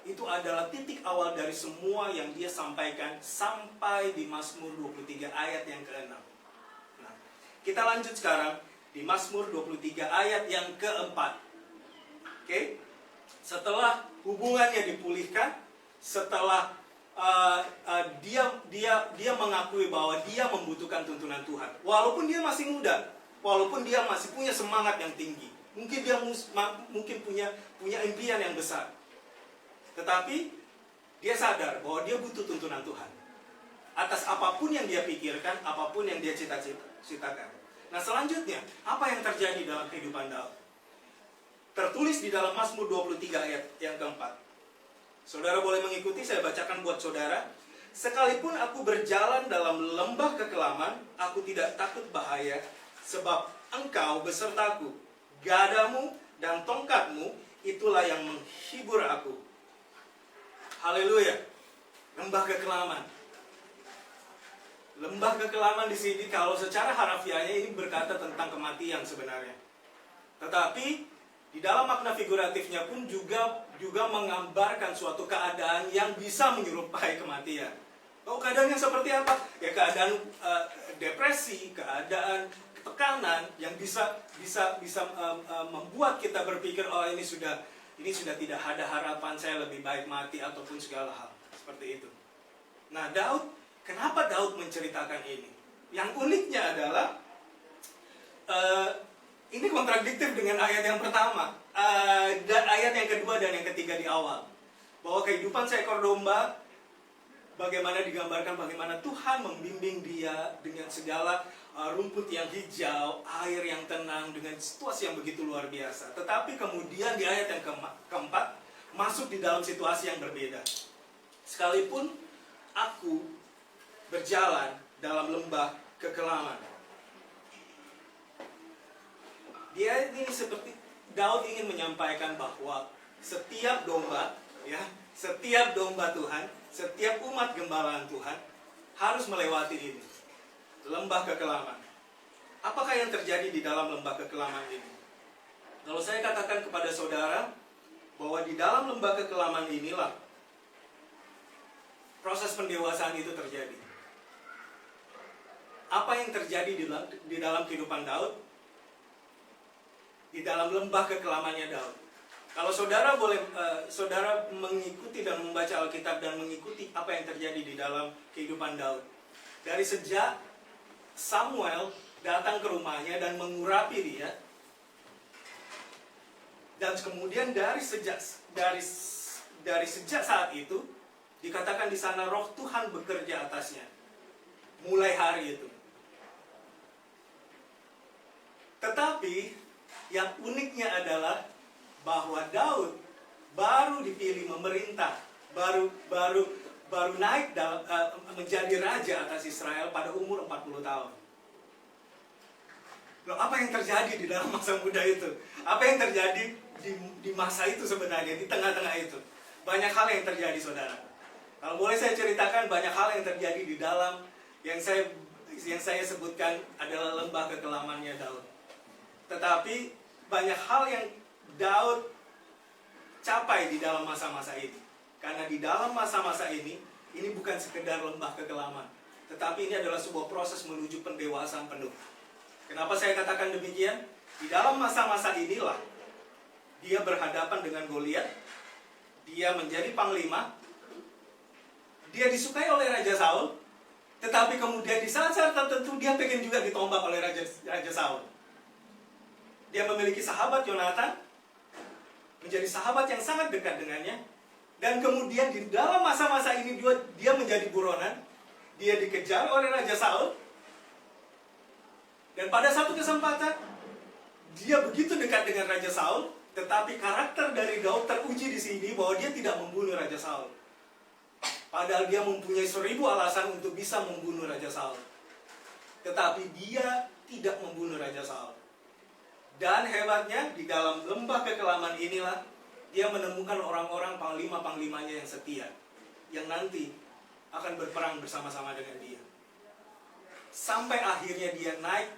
itu adalah titik awal dari semua yang dia sampaikan sampai di Mazmur 23 ayat yang ke-6. Nah, Kita lanjut sekarang di Mazmur 23 ayat yang keempat. Oke? Setelah hubungannya dipulihkan, setelah dia mengakui bahwa dia membutuhkan tuntunan Tuhan. Walaupun dia masih muda, walaupun dia masih punya semangat yang tinggi, mungkin dia punya impian yang besar. Tetapi dia sadar bahwa dia butuh tuntunan Tuhan atas apapun yang dia pikirkan, apapun yang dia cita-citakan. Nah, selanjutnya, apa yang terjadi dalam kehidupan Daud? Tertulis di dalam Mazmur 23 ayat yang keempat. Saudara boleh mengikuti, saya bacakan buat saudara. Sekalipun aku berjalan dalam lembah kekelaman, aku tidak takut bahaya, sebab engkau besertaku. Gadamu dan tongkatmu, itulah yang menghibur aku. Haleluya. Lembah kekelaman. Lembah kekelaman di sini, kalau secara harafiahnya ini berkata tentang kematian sebenarnya. Tetapi di dalam makna figuratifnya pun juga menggambarkan suatu keadaan yang bisa menyerupai kematian. Oh, keadaannya seperti apa? Ya, keadaan depresi, keadaan tekanan yang bisa membuat kita berpikir, oh ini sudah tidak ada harapan, saya lebih baik mati ataupun segala hal seperti itu. Nah, kenapa Daud menceritakan ini? Yang uniknya adalah ini kontradiktif dengan ayat yang pertama, dan ayat yang kedua dan yang ketiga di awal. Bahwa kehidupan seekor domba, bagaimana digambarkan bagaimana Tuhan membimbing dia dengan segala rumput yang hijau, air yang tenang, dengan situasi yang begitu luar biasa. Tetapi kemudian di ayat yang keempat, masuk di dalam situasi yang berbeda. Sekalipun aku berjalan dalam lembah kekelaman. Dia ini seperti Daud ingin menyampaikan bahwa setiap domba, ya, setiap domba Tuhan, setiap umat gembalaan Tuhan harus melewati ini, lembah kekelaman. Apakah yang terjadi di dalam lembah kekelaman ini? Kalau saya katakan kepada saudara bahwa di dalam lembah kekelaman inilah proses pendewasaan itu terjadi. Apa yang terjadi di dalam kehidupan Daud? Di dalam lembah kekelamannya Daud. Kalau saudara saudara mengikuti dan membaca Alkitab dan mengikuti apa yang terjadi di dalam kehidupan Daud. Dari sejak Samuel datang ke rumahnya dan mengurapi dia, dan kemudian dari sejak saat itu dikatakan di sana roh Tuhan bekerja atasnya. Mulai hari itu. Tetapi yang uniknya adalah bahwa Daud baru dipilih memerintah, baru naik menjadi raja atas Israel pada umur 40 tahun. Loh, apa yang terjadi di dalam masa muda itu? Apa yang terjadi di masa itu sebenarnya, di tengah-tengah itu? Banyak hal yang terjadi, saudara. Kalau boleh saya ceritakan, banyak hal yang terjadi di dalam yang saya sebutkan adalah lembah kekelamannya Daud. Tetapi banyak hal yang Daud capai di dalam masa-masa ini. Karena di dalam masa-masa ini bukan sekedar lembah kekelaman, tetapi ini adalah sebuah proses menuju pendewasaan penuh. Kenapa saya katakan demikian? Di dalam masa-masa inilah dia berhadapan dengan Goliat, dia menjadi panglima, dia disukai oleh Raja Saul, tetapi kemudian di saat-saat tertentu dia pengen juga ditombak oleh Raja Saul. Dia memiliki sahabat Yonatan, menjadi sahabat yang sangat dekat dengannya, dan kemudian di dalam masa-masa ini dia menjadi buronan, dia dikejar oleh Raja Saul, dan pada satu kesempatan dia begitu dekat dengan Raja Saul, tetapi karakter dari Daud teruji di sini bahwa dia tidak membunuh Raja Saul. Padahal dia mempunyai 1000 alasan untuk bisa membunuh Raja Saul, tetapi dia tidak membunuh Raja Saul. Dan hebatnya, di dalam lembah kekelaman inilah dia menemukan orang-orang panglima-panglimanya yang setia, yang nanti akan berperang bersama-sama dengan dia. Sampai akhirnya dia naik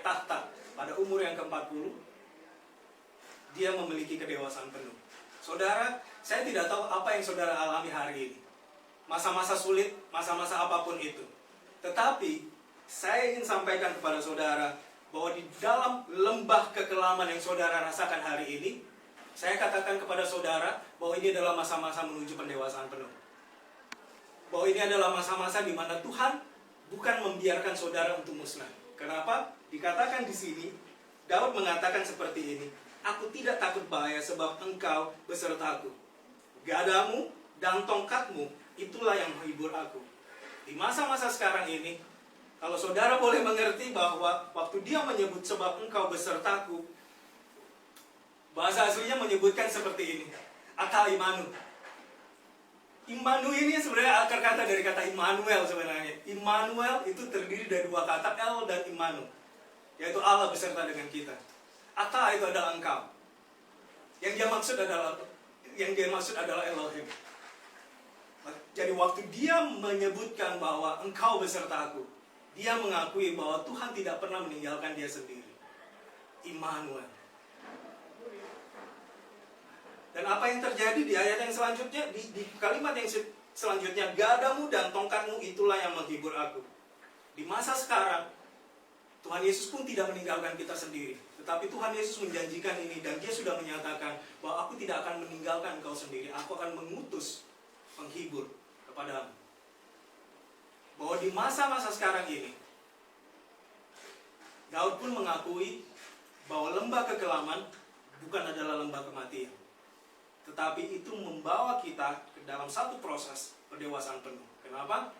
tahta pada umur yang ke-40, dia memiliki kedewasaan penuh. Saudara, saya tidak tahu apa yang saudara alami hari ini. Masa-masa sulit, masa-masa apapun itu. Tetapi Saya ingin sampaikan kepada saudara bahwa di dalam lembah kekelaman yang saudara rasakan hari ini, saya katakan kepada saudara bahwa ini adalah masa-masa menuju pendewasaan penuh. Bahwa ini adalah masa-masa di mana Tuhan bukan membiarkan saudara untuk musnah. Kenapa? Dikatakan di sini, Daud mengatakan seperti ini, "Aku tidak takut bahaya sebab engkau besertaku. Gadamu dan tongkatmu, itulah yang menghibur aku." Di masa-masa sekarang ini, kalau saudara boleh mengerti bahwa waktu dia menyebut sebab engkau besertaku, bahasa aslinya menyebutkan seperti ini, Ata Imanu. Imanu ini sebenarnya akar kata dari kata Immanuel sebenarnya. Immanuel itu terdiri dari dua kata, El dan Immanu, yaitu Allah beserta dengan kita. Ata itu adalah engkau. Yang dia maksud adalah Elohim. Jadi waktu dia menyebutkan bahwa engkau besertaku, dia mengakui bahwa Tuhan tidak pernah meninggalkan dia sendiri. Immanuel. Dan apa yang terjadi di ayat yang selanjutnya, di kalimat yang selanjutnya, "Gadamu dan tongkatmu itulah yang menghibur aku." Di masa sekarang, Tuhan Yesus pun tidak meninggalkan kita sendiri. Tetapi Tuhan Yesus menjanjikan ini, dan dia sudah menyatakan bahwa aku tidak akan meninggalkan engkau sendiri. Aku akan mengutus penghibur kepadamu. Bahwa di masa-masa sekarang ini, Daud pun mengakui bahwa lembah kekelaman bukan adalah lembah kematian. Tetapi itu membawa kita ke dalam satu proses pendewasaan penuh. Kenapa?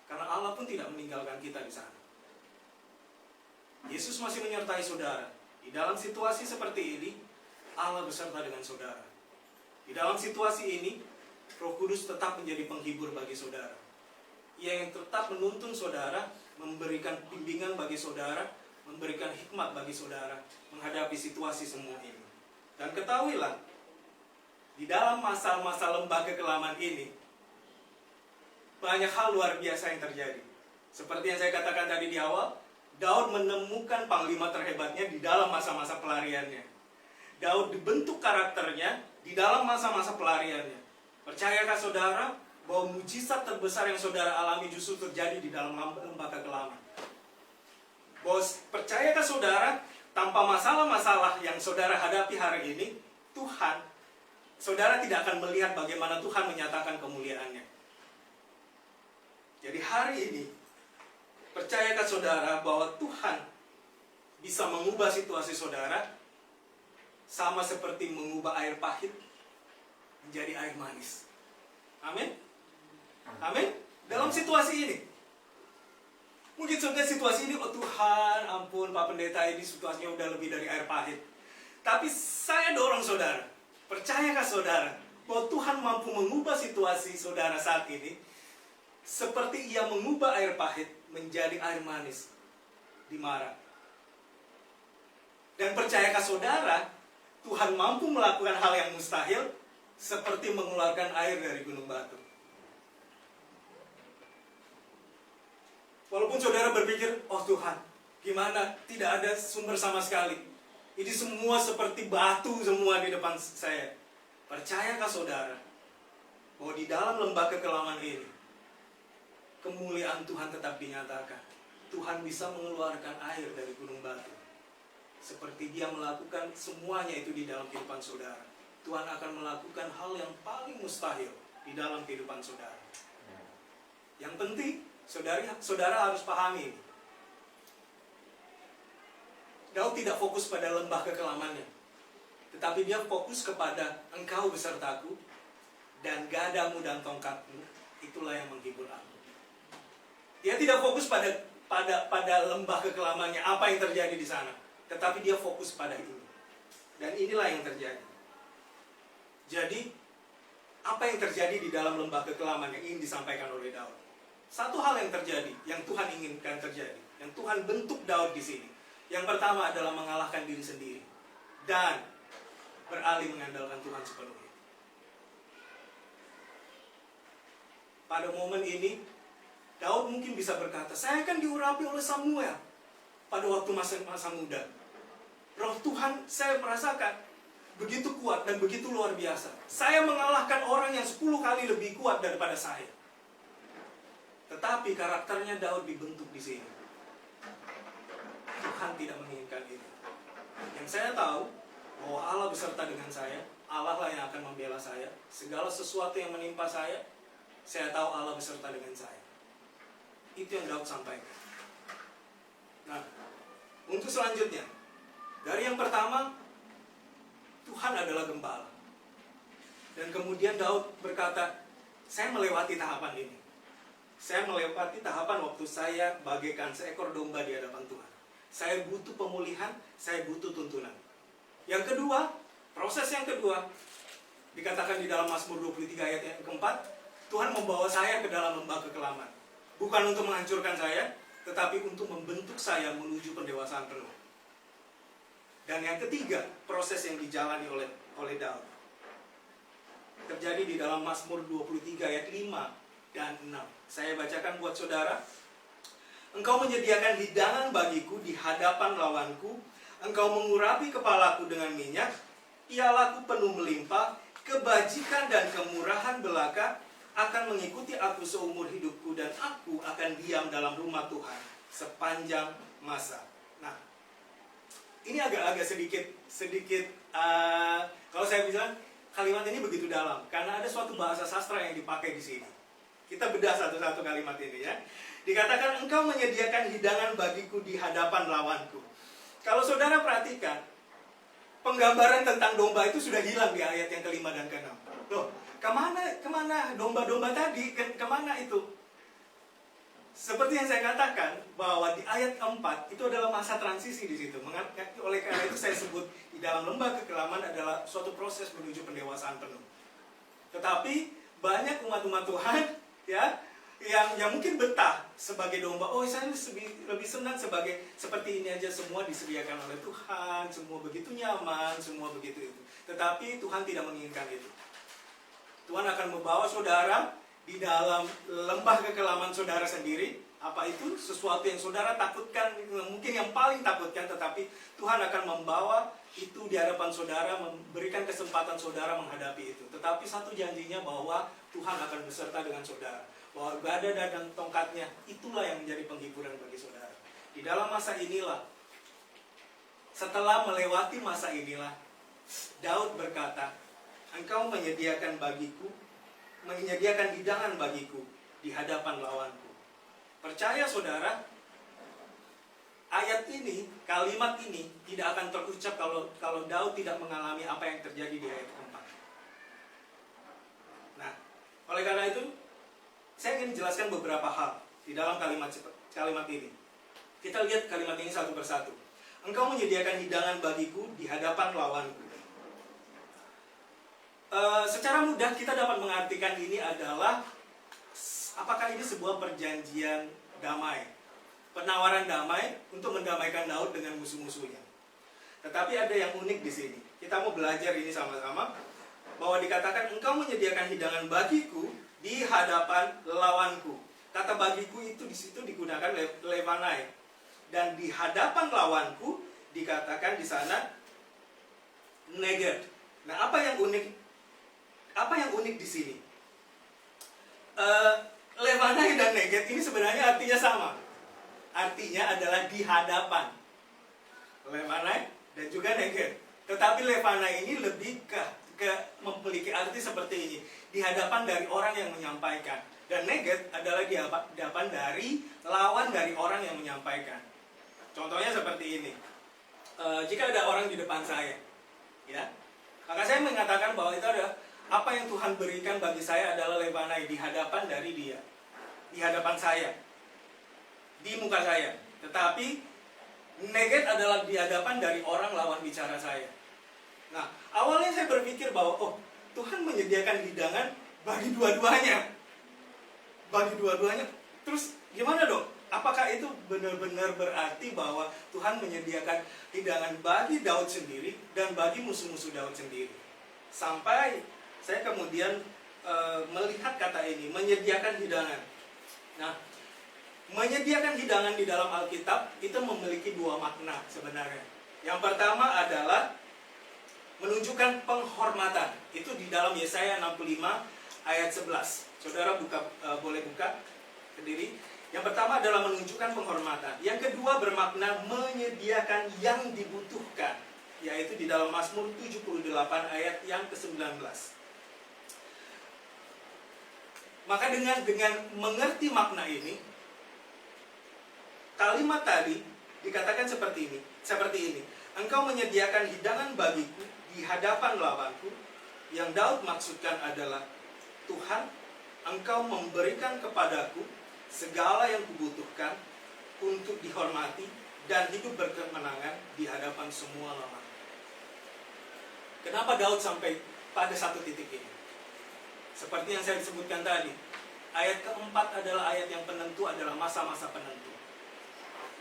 Karena Allah pun tidak meninggalkan kita di sana. Yesus masih menyertai saudara. Di dalam situasi seperti ini, Allah beserta dengan saudara. Di dalam situasi ini, Roh Kudus tetap menjadi penghibur bagi saudara. Ia yang tetap menuntun saudara, memberikan bimbingan bagi saudara, memberikan hikmat bagi saudara menghadapi situasi semua ini. Dan ketahuilah, di dalam masa-masa lembah kekelaman ini, banyak hal luar biasa yang terjadi. Seperti yang saya katakan tadi di awal, Daud menemukan panglima terhebatnya di dalam masa-masa pelariannya. Daud dibentuk karakternya di dalam masa-masa pelariannya. Percayakah saudara bahwa mujizat terbesar yang saudara alami justru terjadi di dalam lembah kekelaman? Bos, percayakah saudara, tanpa masalah-masalah yang saudara hadapi hari ini, saudara tidak akan melihat bagaimana Tuhan menyatakan kemuliaannya. Jadi hari ini, percayakah saudara bahwa Tuhan bisa mengubah situasi saudara sama seperti mengubah air pahit menjadi air manis? Amin? Amin? Dalam situasi ini. Mungkin saudara situasi ini, oh Tuhan, ampun Pak Pendeta, ini situasinya udah lebih dari air pahit. Tapi saya dorong saudara, percayakah saudara bahwa Tuhan mampu mengubah situasi saudara saat ini seperti Ia mengubah air pahit menjadi air manis di Mara? Dan percayakah saudara Tuhan mampu melakukan hal yang mustahil seperti mengeluarkan air dari gunung batu? Walaupun saudara berpikir, oh Tuhan, gimana? Tidak ada sumber sama sekali. Ini semua seperti batu semua di depan saya. Percayakah saudara bahwa di dalam lembah kekelaman ini, kemuliaan Tuhan tetap dinyatakan. Tuhan bisa mengeluarkan air dari gunung batu. Seperti Dia melakukan semuanya itu di dalam kehidupan saudara. Tuhan akan melakukan hal yang paling mustahil di dalam kehidupan saudara. Yang penting, saudara harus pahami ini. Daud tidak fokus pada lembah kekelamannya, tetapi dia fokus kepada engkau besertaku, dan gadamu dan tongkatmu, itulah yang menghibur aku. Dia tidak fokus pada lembah kekelamannya, apa yang terjadi di sana, tetapi dia fokus pada ini. Dan inilah yang terjadi. Jadi, apa yang terjadi di dalam lembah kekelaman yang ingin disampaikan oleh Daud? Satu hal yang terjadi, yang Tuhan inginkan terjadi, yang Tuhan bentuk Daud di sini. Yang pertama adalah mengalahkan diri sendiri dan beralih mengandalkan Tuhan sepenuhnya. Pada momen ini, Daud mungkin bisa berkata, saya kan diurapi oleh Samuel pada waktu masa muda. Roh Tuhan saya merasakan begitu kuat dan begitu luar biasa. Saya mengalahkan orang yang 10 kali lebih kuat daripada saya. Tetapi karakternya Daud dibentuk di sini. Tuhan tidak menginginkan itu. Yang saya tahu bahwa Allah beserta dengan saya, Allah lah yang akan membela saya. Segala sesuatu yang menimpa saya tahu Allah beserta dengan saya. Itu yang Daud sampaikan. Nah, untuk selanjutnya, dari yang pertama, Tuhan adalah gembala. Dan kemudian Daud berkata, saya melewati tahapan ini. Saya melewati tahapan waktu saya bagaikan seekor domba di hadapan Tuhan. Saya butuh pemulihan, saya butuh tuntunan. Yang kedua, proses yang kedua, dikatakan di dalam Mazmur 23 ayat yang keempat, Tuhan membawa saya ke dalam lembah kekelaman. Bukan untuk menghancurkan saya, tetapi untuk membentuk saya menuju pendewasaan penuh. Dan yang ketiga, proses yang dijalani oleh Daud terjadi di dalam Mazmur 23 ayat 5 dan 6. Saya bacakan buat saudara. Engkau menyediakan hidangan bagiku di hadapan lawanku. Engkau mengurapi kepalaku dengan minyak. Pialaku penuh melimpah. Kebajikan dan kemurahan belaka akan mengikuti aku seumur hidupku, dan aku akan diam dalam rumah Tuhan sepanjang masa. Nah, ini agak sedikit kalau saya bilang kalimat ini begitu dalam karena ada suatu bahasa sastra yang dipakai di sini. Kita bedah satu-satu kalimat ini ya. Dikatakan engkau menyediakan hidangan bagiku di hadapan lawanku. Kalau saudara perhatikan, penggambaran tentang domba itu sudah hilang di ayat yang kelima dan keenam. Loh, kemana domba-domba tadi? Kemana itu? Seperti yang saya katakan, bahwa di ayat 4 itu adalah masa transisi di situ. Oleh karena itu saya sebut di dalam lembah kekelaman adalah suatu proses menuju pendewasaan penuh. Tetapi banyak umat-umat Tuhan ya yang mungkin betah sebagai domba. Oh, saya lebih senang seperti ini aja, semua disediakan oleh Tuhan, semua begitu nyaman, semua begitu itu. Tetapi Tuhan tidak menginginkan itu. Tuhan akan membawa saudara di dalam lembah kekelaman saudara sendiri. Apa itu? Sesuatu yang saudara takutkan, mungkin yang paling takutkan, tetapi Tuhan akan membawa itu di hadapan saudara, memberikan kesempatan saudara menghadapi itu. Tetapi satu janjinya bahwa Tuhan akan beserta dengan saudara, bahwa gada dan tongkatnya itulah yang menjadi penghiburan bagi saudara. Di dalam masa inilah, setelah melewati masa inilah, Daud berkata, engkau menyediakan hidangan bagiku di hadapan lawanku. Percaya saudara, ayat ini, kalimat ini tidak akan terucap kalau Daud tidak mengalami apa yang terjadi di ayat keempat. Nah, oleh karena itu, saya ingin jelaskan beberapa hal di dalam kalimat ini. Kita lihat kalimat ini satu persatu. Engkau menyediakan hidangan bagiku di hadapan lawanku. Secara mudah kita dapat mengartikan ini adalah apakah ini sebuah perjanjian damai, penawaran damai untuk mendamaikan Daud dengan musuh-musuhnya. Tetapi ada yang unik di sini. Kita mau belajar ini sama-sama bahwa dikatakan engkau menyediakan hidangan bagiku di hadapan lawanku. Kata bagiku itu di situ digunakan levanai, dan di hadapan lawanku dikatakan di sana neged. Nah, apa yang unik di sini? Levanai dan neged ini sebenarnya artinya sama. Artinya adalah di hadapan. Levanai dan juga neged. Tetapi levanai ini lebih ke memiliki arti seperti ini. Di hadapan dari orang yang menyampaikan. Dan neged adalah di hadapan dari lawan dari orang yang menyampaikan. Contohnya seperti ini. Jika ada orang di depan saya, ya, maka saya mengatakan bahwa itu ada apa yang Tuhan berikan bagi saya adalah levanai di hadapan dari dia, di hadapan saya, di muka saya. Tetapi neged adalah di hadapan dari orang lawan bicara saya. Nah, awalnya saya berpikir bahwa Tuhan menyediakan hidangan bagi dua-duanya, Terus gimana dong? Apakah itu benar-benar berarti bahwa Tuhan menyediakan hidangan bagi Daud sendiri dan bagi musuh-musuh Daud sendiri? Sampai saya kemudian melihat kata ini, menyediakan hidangan. Nah, menyediakan hidangan di dalam Alkitab itu memiliki dua makna sebenarnya. Yang pertama adalah menunjukkan penghormatan. Itu di dalam Yesaya 65 ayat 11. Saudara boleh buka sendiri. Yang pertama adalah menunjukkan penghormatan. Yang kedua bermakna menyediakan yang dibutuhkan, yaitu di dalam Mazmur 78 ayat yang ke-19. Maka dengan mengerti makna ini, kalimat tadi dikatakan seperti ini. Engkau menyediakan hidangan bagiku di hadapan lawanku. Yang Daud maksudkan adalah, Tuhan, Engkau memberikan kepadaku segala yang kubutuhkan untuk dihormati dan hidup berkemenangan di hadapan semua lawan. Kenapa Daud sampai pada satu titik ini? Seperti yang saya sebutkan tadi, ayat keempat adalah ayat yang penentu, adalah masa-masa penentu.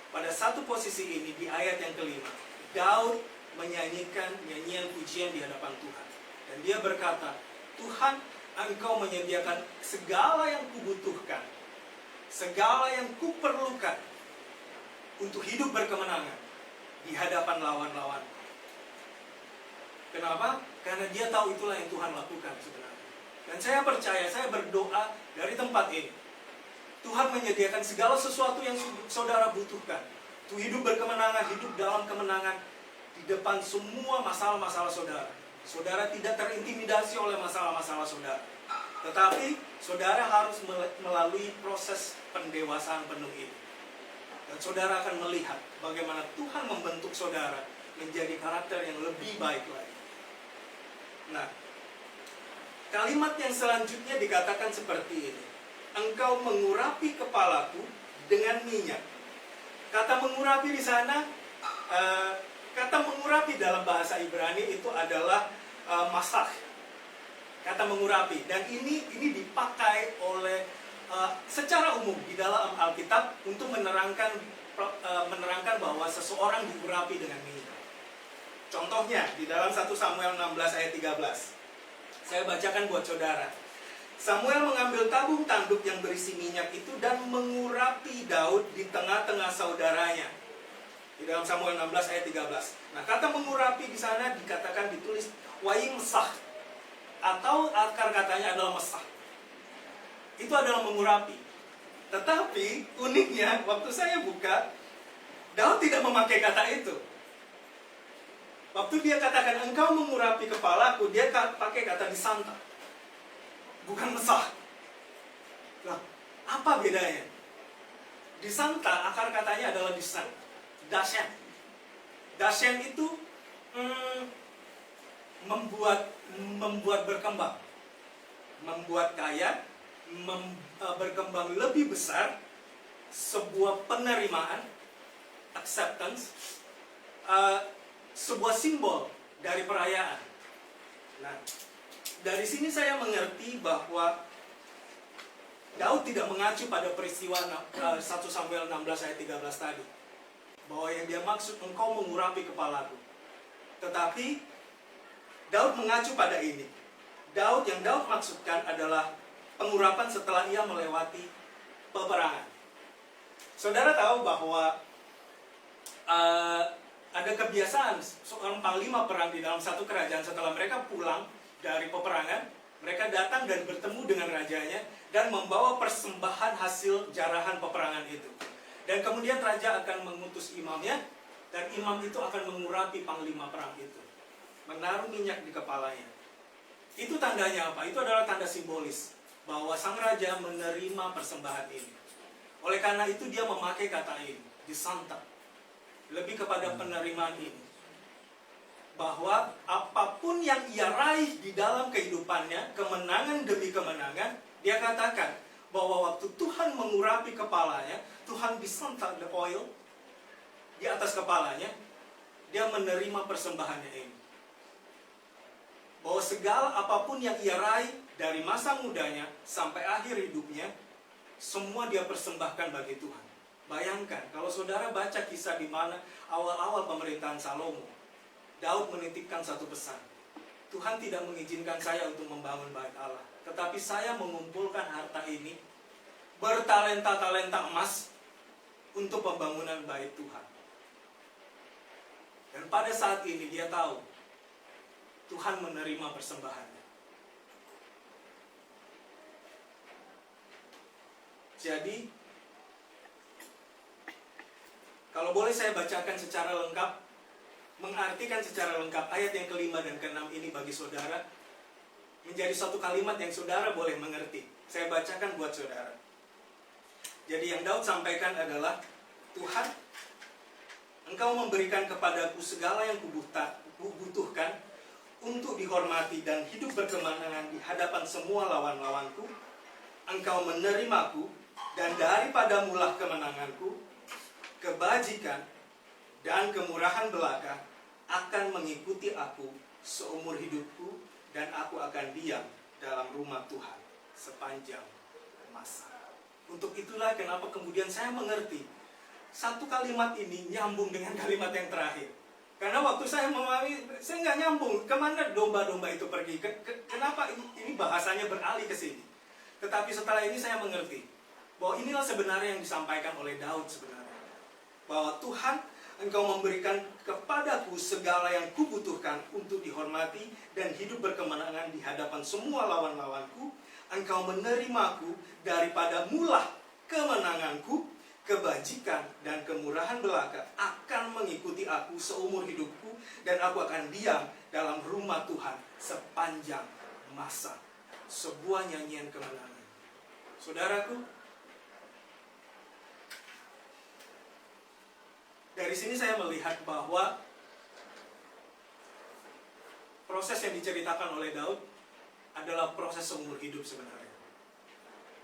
Pada satu posisi ini, di ayat yang kelima, Daud menyanyikan nyanyian pujian di hadapan Tuhan. Dan dia berkata, Tuhan, Engkau menyediakan segala yang kubutuhkan, segala yang kuperlukan untuk hidup berkemenangan di hadapan lawan-lawan. Kenapa? Karena dia tahu itulah yang Tuhan lakukan sebenarnya. Dan saya percaya, saya berdoa dari tempat ini, Tuhan menyediakan segala sesuatu yang saudara butuhkan untuk hidup berkemenangan, hidup dalam kemenangan di depan semua masalah-masalah saudara. Saudara tidak terintimidasi oleh masalah-masalah saudara, tetapi saudara harus melalui proses pendewasaan penuh ini. Dan saudara akan melihat bagaimana Tuhan membentuk saudara menjadi karakter yang lebih baik lagi. Nah, kalimat yang selanjutnya dikatakan seperti ini. Engkau mengurapi kepalaku dengan minyak. Kata mengurapi di sana, kata mengurapi dalam bahasa Ibrani itu adalah masah. Kata mengurapi, dan ini dipakai oleh secara umum di dalam Alkitab untuk menerangkan bahwa seseorang diurapi dengan minyak. Contohnya di dalam 1 Samuel 16 ayat 13. Saya bacakan buat saudara. Samuel mengambil tabung tanduk yang berisi minyak itu dan mengurapi Daud di tengah-tengah saudaranya. Di dalam Samuel 16 ayat 13. Nah, kata mengurapi di sana dikatakan ditulis waying mesah, atau akar katanya adalah mesah. Itu adalah mengurapi. Tetapi uniknya waktu saya buka, Daud tidak memakai kata itu. Waktu dia katakan engkau mengurapi kepalaku, dia pakai kata disanta, bukan mesah. Nah, apa bedanya? Disanta akar katanya adalah disan, dashen. Dashen itu membuat berkembang, membuat kaya, berkembang lebih besar, sebuah penerimaan, acceptance, sebuah simbol dari perayaan. Nah, dari sini saya mengerti bahwa Daud tidak mengacu pada peristiwa 1 Samuel 16 ayat 13 tadi, bahwa yang dia maksud engkau mengurapi kepalaku. Tetapi Daud mengacu pada ini. Yang Daud maksudkan adalah pengurapan setelah ia melewati peperangan. Saudara tahu bahwa ada kebiasaan seorang panglima perang di dalam satu kerajaan, setelah mereka pulang dari peperangan, mereka datang dan bertemu dengan rajanya dan membawa persembahan hasil jarahan peperangan itu. Dan kemudian raja akan mengutus imamnya, dan imam itu akan mengurapi panglima perang itu, menaruh minyak di kepalanya. Itu tandanya apa? Itu adalah tanda simbolis bahwa sang raja menerima persembahan ini. Oleh karena itu dia memakai kata ini, disantap, lebih kepada penerimaan ini, bahwa apapun yang ia raih di dalam kehidupannya, kemenangan demi kemenangan, dia katakan bahwa waktu Tuhan mengurapi kepalanya, Tuhan disantap the oil di atas kepalanya, dia menerima persembahannya ini. Bahwa segala apapun yang ia raih dari masa mudanya sampai akhir hidupnya, semua dia persembahkan bagi Tuhan. Bayangkan kalau saudara baca kisah di mana awal-awal pemerintahan Salomo, Daud menitipkan satu pesan. Tuhan tidak mengizinkan saya untuk membangun bait Allah, tetapi saya mengumpulkan harta ini bertalenta-talenta emas untuk pembangunan bait Tuhan. Dan pada saat ini dia tahu Tuhan menerima persembahannya. Jadi Kalau boleh saya bacakan secara lengkap, mengartikan secara lengkap ayat yang kelima dan keenam ini bagi saudara, menjadi satu kalimat yang saudara boleh mengerti. Saya bacakan buat saudara. Jadi yang Daud sampaikan adalah, Tuhan, Engkau memberikan kepadaku segala yang kubutuhkan untuk dihormati dan hidup berkemenangan di hadapan semua lawan-lawanku. Engkau menerimaku, dan daripada mulah kemenanganku, kebajikan dan kemurahan belaka akan mengikuti aku seumur hidupku, dan aku akan diam dalam rumah Tuhan sepanjang masa. Untuk itulah kenapa kemudian saya mengerti satu kalimat ini nyambung dengan kalimat yang terakhir. Karena waktu saya memahami, saya nggak nyambung kemana domba-domba itu pergi. Kenapa ini bahasanya beralih ke sini. Tetapi setelah ini saya mengerti bahwa inilah sebenarnya yang disampaikan oleh Daud sebenarnya. Bahwa Tuhan, Engkau memberikan kepadaku segala yang kubutuhkan untuk dihormati dan hidup berkemenangan di hadapan semua lawan-lawanku. Engkau menerimaku, daripada mulah kemenanganku, kebajikan dan kemurahan belaka akan mengikuti aku seumur hidupku, dan aku akan diam dalam rumah Tuhan sepanjang masa. Sebuah nyanyian kemenangan. Saudaraku, dari sini saya melihat bahwa proses yang diceritakan oleh Daud adalah proses seumur hidup sebenarnya.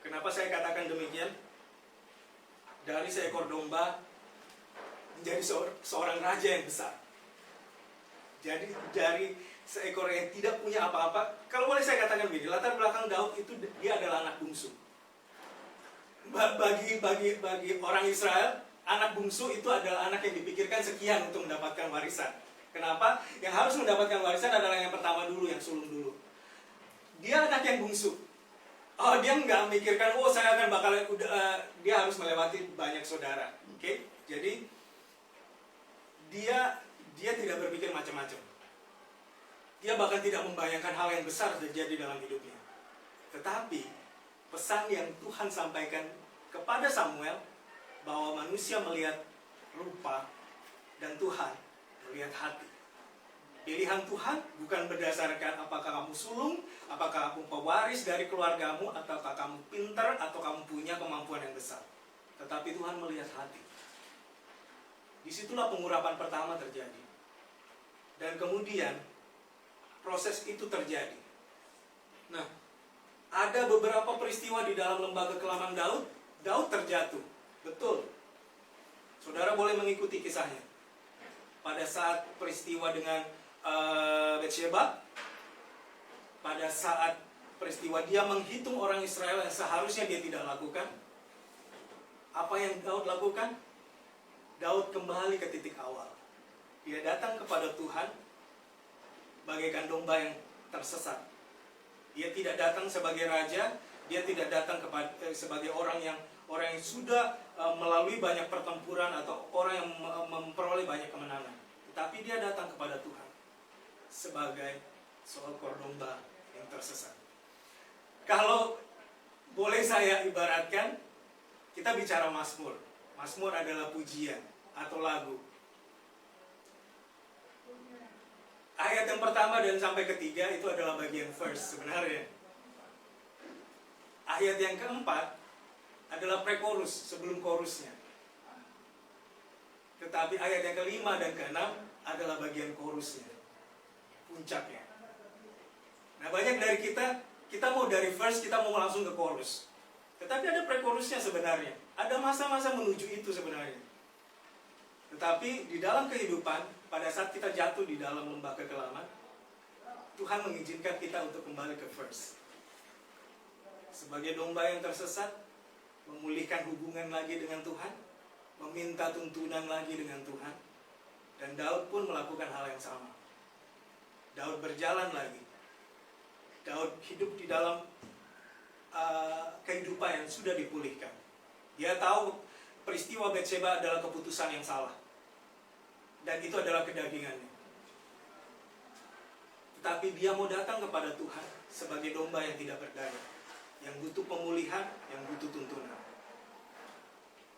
Kenapa saya katakan demikian? Dari seekor domba menjadi seorang raja yang besar. Jadi dari seekor yang tidak punya apa-apa, kalau boleh saya katakan begini, latar belakang Daud itu dia adalah anak bungsu. Bagi orang Israel, anak bungsu itu adalah anak yang dipikirkan sekian untuk mendapatkan warisan. Kenapa? Yang harus mendapatkan warisan adalah yang pertama dulu, yang sulung dulu. Dia anak yang bungsu. Oh, dia nggak memikirkan, oh saya akan dia harus melewati banyak saudara. Oke? Jadi dia tidak berpikir macam-macam. Dia bahkan tidak membayangkan hal yang besar terjadi dalam hidupnya. Tetapi pesan yang Tuhan sampaikan kepada Samuel, bahwa manusia melihat rupa dan Tuhan melihat hati. Pilihan Tuhan bukan berdasarkan apakah kamu sulung, apakah kamu pewaris dari keluargamu, ataukah kamu pintar, atau kamu punya kemampuan yang besar. Tetapi Tuhan melihat hati. Disitulah pengurapan pertama terjadi. Dan kemudian proses itu terjadi. Nah, ada beberapa peristiwa di dalam lembah kekelaman Daud. Daud terjatuh. Betul. Saudara boleh mengikuti kisahnya. Pada saat peristiwa dengan Batsheba, pada saat peristiwa dia menghitung orang Israel yang seharusnya dia tidak lakukan, apa yang Daud lakukan? Daud kembali ke titik awal. Dia datang kepada Tuhan bagaikan domba yang tersesat. Dia tidak datang sebagai raja, dia tidak datang sebagai orang yang sudah melalui banyak pertempuran atau orang yang memperoleh banyak kemenangan. Tetapi dia datang kepada Tuhan sebagai seekor domba yang tersesat. Kalau boleh saya ibaratkan, kita bicara Mazmur. Mazmur adalah pujian atau lagu. Ayat yang pertama dan sampai ketiga itu adalah bagian verse sebenarnya. Ayat yang keempat adalah pre-chorus sebelum chorusnya. Tetapi ayat yang kelima dan keenam adalah bagian chorusnya, puncaknya. Nah, banyak dari kita mau dari verse, kita mau langsung ke chorus. Tetapi ada pre-chorusnya sebenarnya. Ada masa-masa menuju itu sebenarnya. Tetapi di dalam kehidupan, pada saat kita jatuh di dalam lembah kekelaman, Tuhan mengizinkan kita untuk kembali ke verse. Sebagai domba yang tersesat, memulihkan hubungan lagi dengan Tuhan, meminta tuntunan lagi dengan Tuhan. Dan Daud pun melakukan hal yang sama. Daud berjalan lagi. Daud hidup di dalam kehidupan yang sudah dipulihkan. Dia tahu peristiwa Batsheba adalah keputusan yang salah. Dan itu adalah kedagingannya. Tetapi dia mau datang kepada Tuhan sebagai domba yang tidak berdaya, yang butuh pemulihan, yang butuh tuntunan.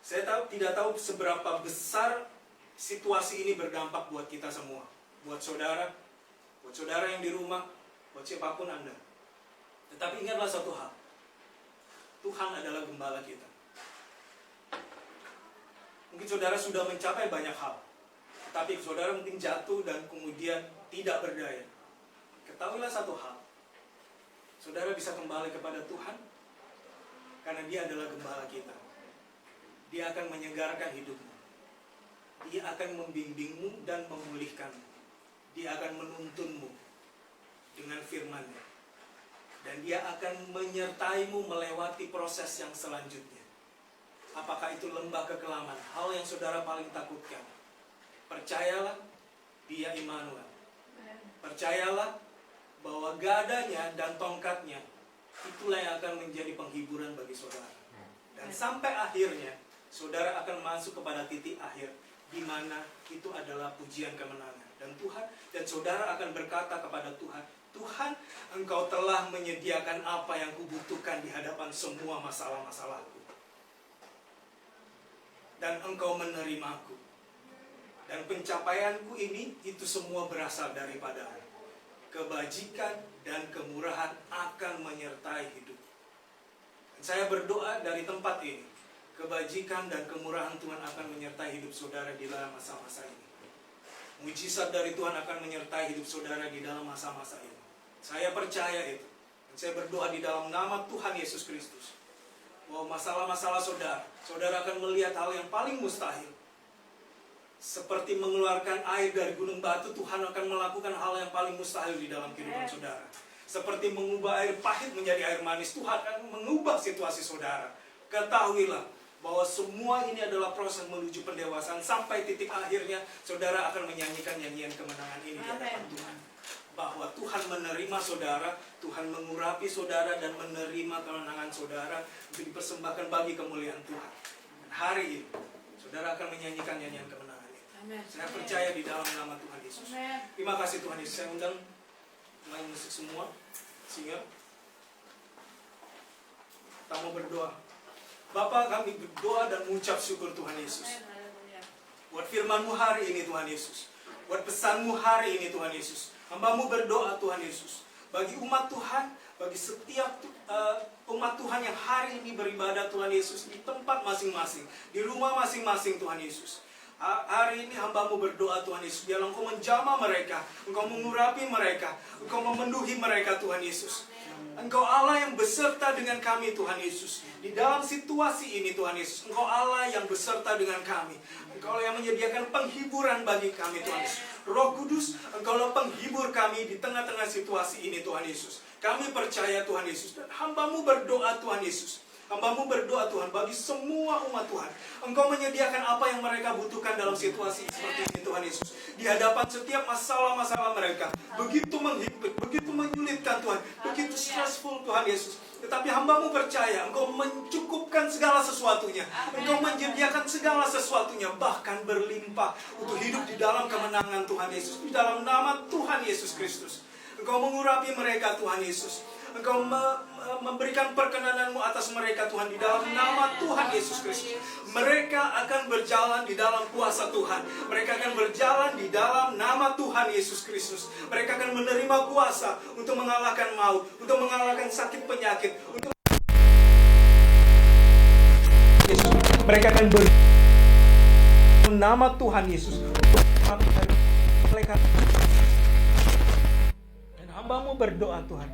tidak tahu seberapa besar situasi ini berdampak buat kita semua. Buat saudara yang di rumah, buat siapapun Anda. Tetapi ingatlah satu hal. Tuhan adalah gembala kita. Mungkin saudara sudah mencapai banyak hal, tetapi saudara mungkin jatuh dan kemudian tidak berdaya. Ketahuilah satu hal. Saudara bisa kembali kepada Tuhan karena Dia adalah gembala kita. Dia akan menyegarkan hidupmu. Dia akan membimbingmu dan memulihkanmu. Dia akan menuntunmu dengan firman-Nya. Dan Dia akan menyertaimu melewati proses yang selanjutnya. Apakah itu lembah kekelaman, hal yang saudara paling takutkan. Percayalah, Dia Immanuel. Percayalah bahwa gadanya dan tongkatnya itulah yang akan menjadi penghiburan bagi saudara. Dan sampai akhirnya saudara akan masuk kepada titik akhir di mana itu adalah pujian kemenangan. Dan saudara akan berkata kepada Tuhan, Tuhan, Engkau telah menyediakan apa yang kubutuhkan di hadapan semua masalah-masalahku. Dan Engkau menerimaku. Dan pencapaianku ini, itu semua berasal daripada-Mu. Kebajikan dan kemurahan akan menyertai hidup. Dan saya berdoa dari tempat ini, kebajikan dan kemurahan Tuhan akan menyertai hidup saudara di dalam masa-masa ini. Mujizat dari Tuhan akan menyertai hidup saudara di dalam masa-masa ini. Saya percaya itu. Dan saya berdoa di dalam nama Tuhan Yesus Kristus, bahwa masalah-masalah saudara akan melihat hal yang paling mustahil. Seperti mengeluarkan air dari gunung batu, Tuhan akan melakukan hal yang paling mustahil di dalam kehidupan saudara. Seperti mengubah air pahit menjadi air manis, Tuhan akan mengubah situasi saudara. Ketahuilah bahwa semua ini adalah proses menuju pendewasaan. Sampai titik akhirnya saudara akan menyanyikan nyanyian kemenangan ini di hadapan Tuhan. Bahwa Tuhan menerima saudara, Tuhan mengurapi saudara dan menerima kemenangan saudara untuk dipersembahkan bagi kemuliaan Tuhan. Dan hari ini saudara akan menyanyikan nyanyian kemenangan ini. Amen. Saya percaya di dalam nama Tuhan Yesus. Amen. Terima kasih Tuhan Yesus. Saya undang main musik semua, singer. Kita mau berdoa. Bapa, kami berdoa dan mengucap syukur Tuhan Yesus. Buat firman-Mu hari ini Tuhan Yesus. Buat pesan-Mu hari ini Tuhan Yesus. Hamba-Mu berdoa Tuhan Yesus. Bagi umat Tuhan, bagi setiap umat Tuhan yang hari ini beribadah Tuhan Yesus di tempat masing-masing, di rumah masing-masing Tuhan Yesus. Hari ini hamba-Mu berdoa Tuhan Yesus, biarlah Engkau menjamah mereka, Engkau mengurapi mereka, Engkau memenuhi mereka Tuhan Yesus. Engkau Allah yang beserta dengan kami Tuhan Yesus. Di dalam situasi ini Tuhan Yesus, Engkau Allah yang beserta dengan kami. Engkau Allah yang menyediakan penghiburan bagi kami Tuhan Yesus. Roh Kudus, Engkau Allah penghibur kami di tengah-tengah situasi ini Tuhan Yesus. Kami percaya Tuhan Yesus. Dan hamba-Mu berdoa Tuhan Yesus. Hamba-Mu berdoa Tuhan bagi semua umat Tuhan. Engkau menyediakan apa yang mereka butuhkan dalam situasi seperti ini Tuhan Yesus. Di hadapan setiap masalah-masalah mereka. Begitu menghimpit, begitu menyulitkan Tuhan. Begitu stressful Tuhan Yesus. Tetapi hamba-Mu percaya Engkau mencukupkan segala sesuatunya. Engkau menyediakan segala sesuatunya. Bahkan berlimpah untuk hidup di dalam kemenangan Tuhan Yesus. Di dalam nama Tuhan Yesus Kristus. Engkau mengurapi mereka Tuhan Yesus. Engkau memberikan perkenanan-Mu atas mereka Tuhan di dalam nama Tuhan Yesus Kristus. Mereka akan berjalan di dalam kuasa Tuhan. Mereka akan berjalan di dalam nama Tuhan Yesus Kristus. Mereka akan menerima kuasa untuk mengalahkan maut, untuk mengalahkan sakit penyakit, untuk mereka akan berjalan nama Tuhan Yesus. Dan hamba-Mu berdoa Tuhan,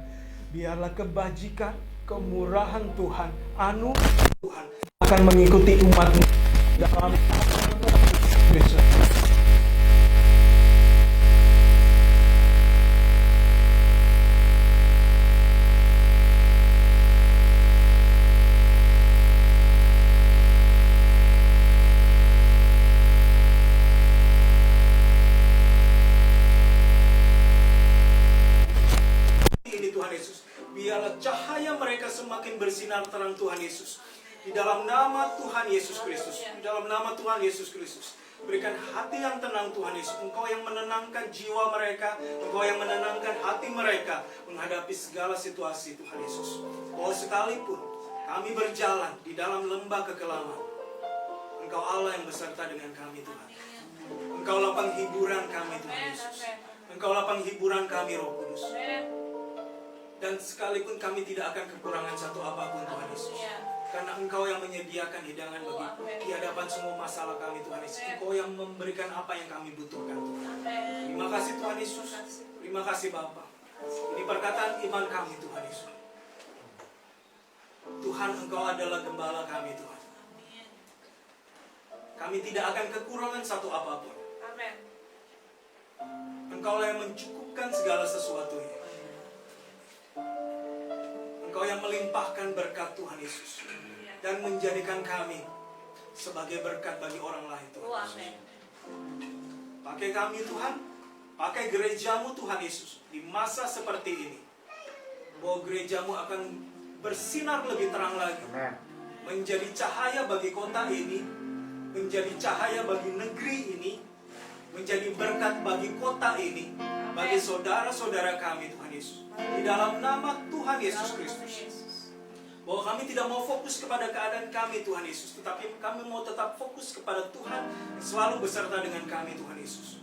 biarlah kebajikan, kemurahan Tuhan, anugerah Tuhan akan mengikuti umat-Mu dalam Kristus. Biarlah cahaya mereka semakin bersinar terang Tuhan Yesus. Di dalam nama Tuhan Yesus Kristus. Di dalam nama Tuhan Yesus Kristus. Berikan hati yang tenang Tuhan Yesus. Engkau yang menenangkan jiwa mereka. Engkau yang menenangkan hati mereka menghadapi segala situasi Tuhan Yesus. Bahwa sekalipun kami berjalan di dalam lembah kekelaman, Engkau Allah yang beserta dengan kami Tuhan. Engkaulah penghiburan kami Tuhan Yesus. Engkaulah penghiburan kami Roh Kudus. Dan sekalipun kami tidak akan kekurangan satu apapun Tuhan Yesus. Karena Engkau yang menyediakan hidangan bagi di hadapan semua masalah kami Tuhan Yesus. Engkau yang memberikan apa yang kami butuhkan Tuhan. Terima kasih Tuhan Yesus. Terima kasih Bapa. Ini perkataan iman kami Tuhan Yesus. Tuhan Engkau adalah gembala kami Tuhan. Kami tidak akan kekurangan satu apapun. Engkaulah yang mencukupkan segala sesuatunya. Engkau yang melimpahkan berkat Tuhan Yesus. Dan menjadikan kami sebagai berkat bagi orang lain Tuhan Yesus. Pakai kami Tuhan. Pakai gerejamu Tuhan Yesus. Di masa seperti ini. Bahwa gerejamu akan bersinar lebih terang lagi. Menjadi cahaya bagi kota ini. Menjadi cahaya bagi negeri ini. Menjadi berkat bagi kota ini. Bagi saudara-saudara kami Tuhan Yesus. Di dalam nama Tuhan Yesus Kristus. Bahwa kami tidak mau fokus kepada keadaan kami Tuhan Yesus. Tetapi kami mau tetap fokus kepada Tuhan yang selalu beserta dengan kami Tuhan Yesus.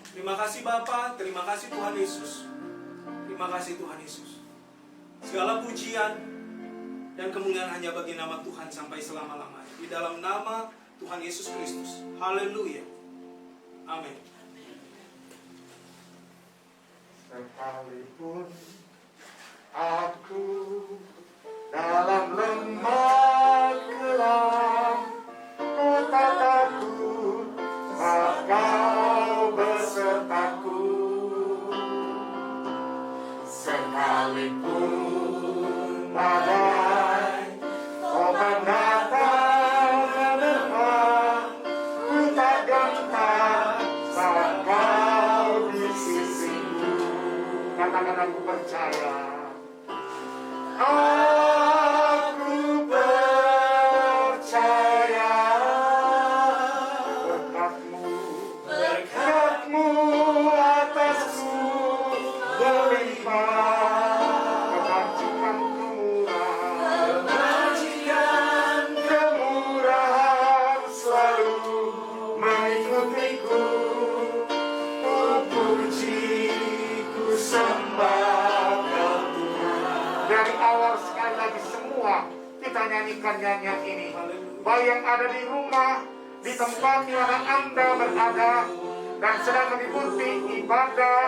Terima kasih Bapa, terima kasih Tuhan Yesus. Terima kasih Tuhan Yesus. Segala pujian dan kemuliaan hanya bagi nama Tuhan sampai selama-lamanya. Di dalam nama Tuhan Yesus Kristus. Haleluya. Amin. Sekalipun aku dalam lembah kelam, ku tak takut, sebab Kau besertaku. Sekalipun badai ombak datang menerpa, ku tak gentar, sebab Kau di sisiku. Katakan aku percaya. Aku percaya berkat-Mu atasku berlimpah, kebajikan kemurahan selalu mengikutiku. Ku puji, ku sembah dari awal. Sekali lagi semua kita nyanyikan nyanyian ini. Baik yang ada di rumah, di tempat di mana Anda berada dan sedang mengikuti ibadah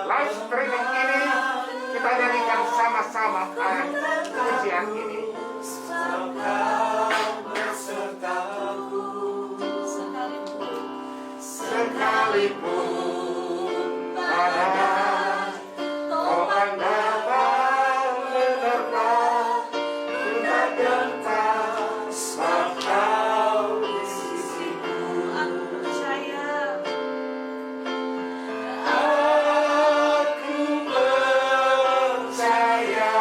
live streaming ini, kita nyanyikan sama-sama pujian ini. Sekalipun badai ombak datang menerpa, ku tak gentar, sebab Kau di sisiku. Aku percaya. Aku percaya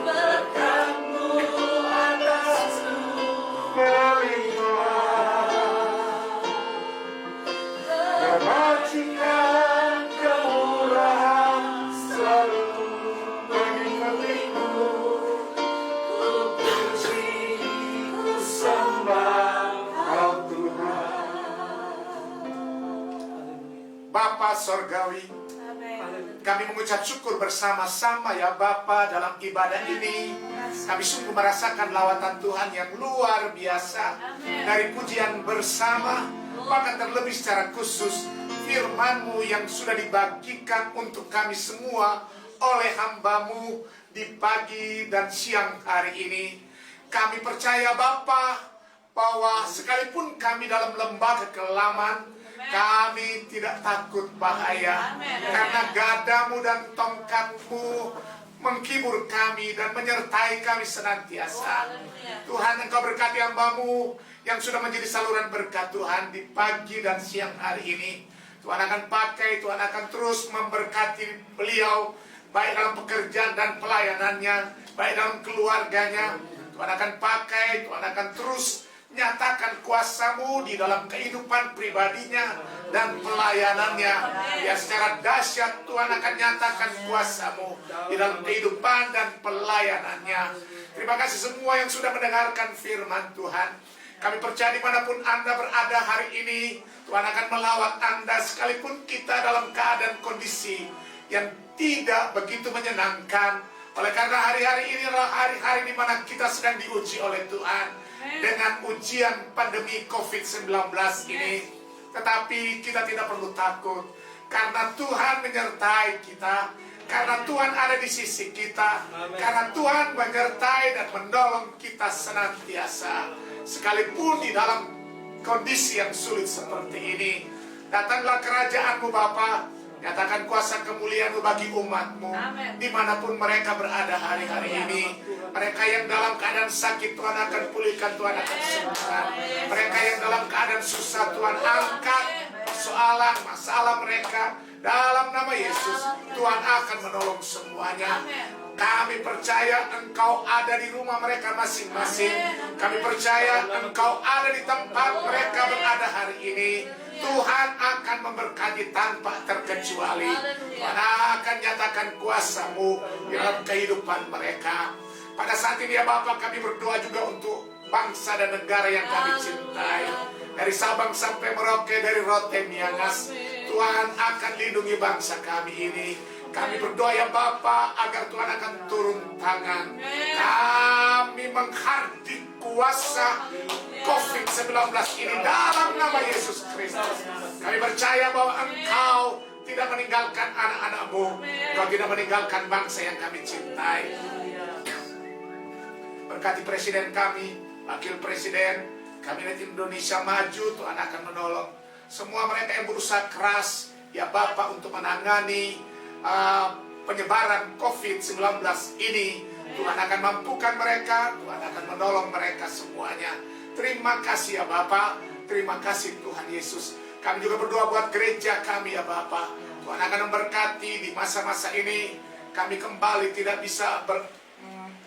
berkat-Mu atasku melimpah, kebajikan kemurahan selalu mengikutiku. Ku puji, ku sembah Kau Tuhan. Bapa Sorgawi, kami mengucap syukur bersama-sama ya Bapa dalam ibadah ini. Kami sungguh merasakan lawatan Tuhan yang luar biasa. Dari pujian bersama, bahkan terlebih secara khusus firman-Mu yang sudah dibagikan untuk kami semua oleh hamba-Mu di pagi dan siang hari ini. Kami percaya Bapa bahwa sekalipun kami dalam lembah kekelaman, kami tidak takut bahaya. Karena gadamu dan tongkat-Mu menghibur kami dan menyertai kami senantiasa. Tuhan, Engkau berkati hamba-Mu yang sudah menjadi saluran berkat Tuhan di pagi dan siang hari ini. Tuhan akan pakai, Tuhan akan terus memberkati beliau, baik dalam pekerjaan dan pelayanannya, baik dalam keluarganya. Tuhan akan pakai, Tuhan akan terus nyatakan kuasa-Mu di dalam kehidupan pribadinya dan pelayanannya. Ya, secara dahsyat Tuhan akan nyatakan kuasa-Mu di dalam kehidupan dan pelayanannya. Terima kasih semua yang sudah mendengarkan firman Tuhan. Kami percaya dimanapun Anda berada hari ini, Tuhan akan melawat Anda sekalipun kita dalam keadaan kondisi yang tidak begitu menyenangkan. Oleh karena hari-hari ini adalah hari-hari di mana kita sedang diuji oleh Tuhan dengan ujian pandemi COVID-19 ini. Tetapi kita tidak perlu takut, karena Tuhan menyertai kita, karena Tuhan ada di sisi kita, karena Tuhan menyertai dan menolong kita senantiasa. Sekalipun di dalam kondisi yang sulit seperti ini, datanglah kerajaan-Mu Bapa. Nyatakan kuasa kemuliaan-Mu bagi umat-Mu dimanapun mereka berada hari-hari ini. Mereka yang dalam keadaan sakit, Tuhan akan pulihkan, Tuhan akan sembuhkan. Mereka yang dalam keadaan susah, Tuhan angkat persoalan, masalah mereka. Dalam nama Yesus, Tuhan akan menolong semuanya. Kami percaya Engkau ada di rumah mereka masing-masing. Kami percaya Engkau ada di tempat mereka berada hari ini. Tuhan akan memberkati tanpa terkecuali. Tuhan akan nyatakan kuasa-Mu dalam kehidupan mereka. Pada saat ini ya Bapak, kami berdoa juga untuk bangsa dan negara yang kami cintai. Dari Sabang sampai Merauke, dari Rote Miangas, Tuhan akan lindungi bangsa kami ini. Kami berdoa ya Bapa agar Tuhan akan turun tangan. Kami menghardik kuasa COVID-19 ini dalam nama Yesus Kristus. Kami percaya bahwa Engkau tidak meninggalkan anak-anak-Mu. Engkau tidak meninggalkan bangsa yang kami cintai. Berkati presiden kami, wakil presiden, Kabinet Indonesia Maju, Tuhan akan menolong semua mereka yang berusaha keras ya Bapa untuk menangani penyebaran COVID-19 ini. Tuhan akan mampukan mereka, Tuhan akan menolong mereka semuanya. Terima kasih ya Bapa, terima kasih Tuhan Yesus. Kami juga berdoa buat gereja kami ya Bapa. Tuhan akan memberkati di masa-masa ini. Kami kembali tidak bisa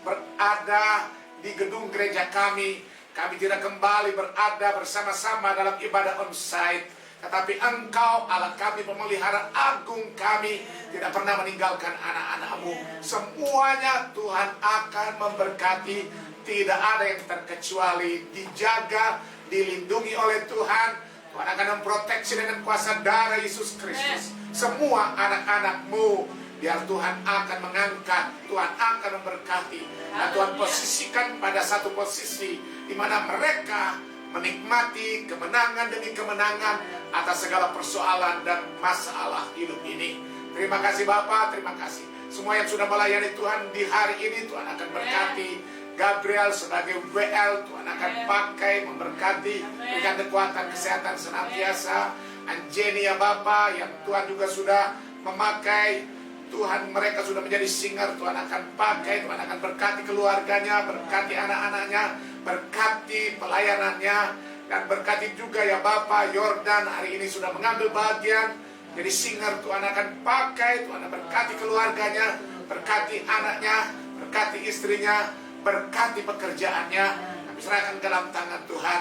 berada di gedung gereja kami. Kami tidak kembali berada bersama-sama dalam ibadah onsite. Tetapi Engkau Allah kami, pemelihara agung kami, tidak pernah meninggalkan anak-anak-Mu. Semuanya Tuhan akan memberkati. Tidak ada yang terkecuali. Dijaga, dilindungi oleh Tuhan. Tuhan akan memproteksi dengan kuasa darah Yesus Kristus semua anak-anak-Mu. Biar Tuhan akan mengangkat, Tuhan akan memberkati. Dan Tuhan posisikan pada satu posisi di mana mereka menikmati kemenangan demi kemenangan atas segala persoalan dan masalah hidup ini. Terima kasih Bapak, terima kasih. Semua yang sudah melayani Tuhan di hari ini, Tuhan akan berkati. Gabriel sebagai WL, Tuhan akan pakai, memberkati, berikan kekuatan kesehatan senantiasa. Anjeni ya Bapak, yang Tuhan juga sudah memakai, Tuhan mereka sudah menjadi singer, Tuhan akan pakai, Tuhan akan berkati keluarganya, berkati anak-anaknya, berkati pelayanannya, dan berkati juga ya Bapak Yordan hari ini sudah mengambil bagian jadi singer. Tuhan akan pakai, Tuhan akan berkati keluarganya, berkati anaknya, berkati istrinya, berkati pekerjaannya. Kami serahkan ke dalam tangan Tuhan.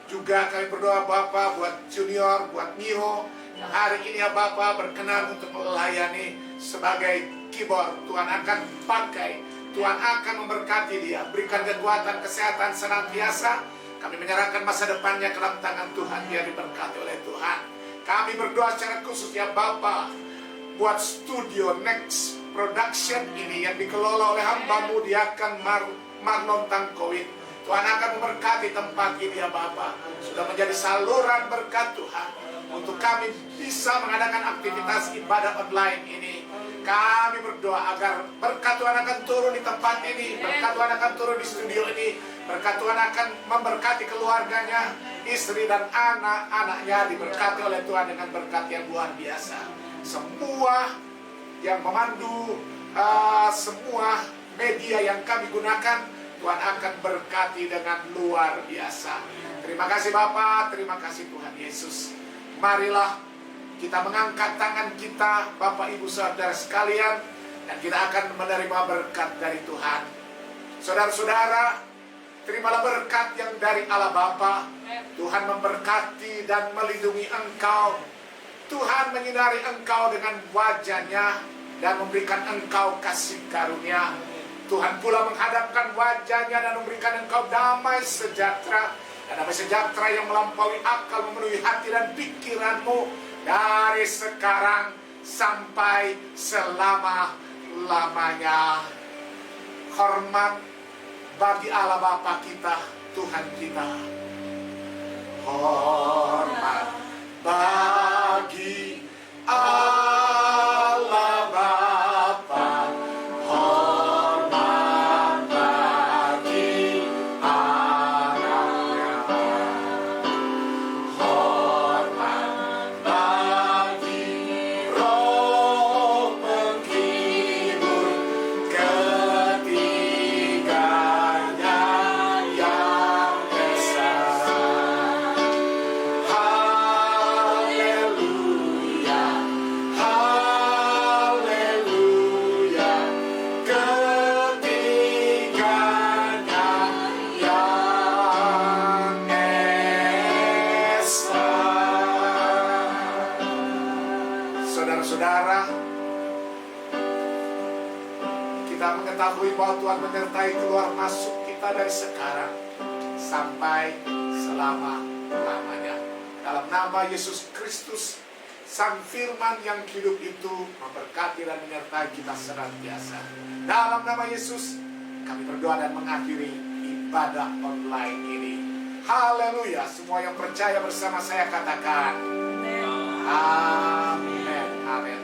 Juga kami berdoa Bapak buat Junior, buat Miro yang hari ini ya Bapak berkenan untuk melayani sebagai keyboard. Tuhan akan pakai, Tuhan akan memberkati dia, berikan kekuatan kesehatan senantiasa. Kami menyerahkan masa depannya ke dalam tangan Tuhan, dia diberkati oleh Tuhan. Kami berdoa secara khusus ya Bapak buat studio Next Production ini yang dikelola oleh hamba-Mu Diakan Marlon Tangkowit. Tuhan akan memberkati tempat ini ya Bapak. Sudah menjadi saluran berkat Tuhan untuk kami bisa mengadakan aktivitas ibadah online ini. Kami berdoa agar berkat Tuhan akan turun di tempat ini, berkat Tuhan akan turun di studio ini, berkat Tuhan akan memberkati keluarganya, istri dan anak-anaknya diberkati oleh Tuhan dengan berkat yang luar biasa. Semua yang memandu semua media yang kami gunakan, Tuhan akan berkati dengan luar biasa. Terima kasih Bapak, terima kasih Tuhan Yesus. Marilah kita mengangkat tangan kita, Bapak Ibu Saudara sekalian, dan kita akan menerima berkat dari Tuhan. Saudara-saudara, Terimalah berkat yang dari Allah Bapa. Tuhan memberkati dan melindungi engkau. Tuhan menyinari engkau dengan wajah-Nya dan memberikan engkau kasih karunia. Tuhan pula menghadapkan wajah-Nya dan memberikan engkau damai sejahtera. Dan damai sejahtera yang melampaui akal memenuhi hati dan pikiranmu dari sekarang sampai selama-lamanya. Hormat bagi Allah Bapa kita, Tuhan kita. Hormat bagi Allah Bapa, hormat bagi anaknya, hormat bagi Roh penghibur ketiganya yang esa. Haleluya, haleluya, ketiganya yang esa. Saudara-saudara, kita mengetahui bahwa Tuhan menyertai keluar masuk kita dari sekarang sampai selama-lamanya. Dalam nama Yesus Kristus, Sang Firman yang hidup itu memberkati dan menyertai kita senantiasa. Dalam nama Yesus, kami berdoa dan mengakhiri ibadah online ini. Haleluya, semua yang percaya bersama saya katakan, amin, amin.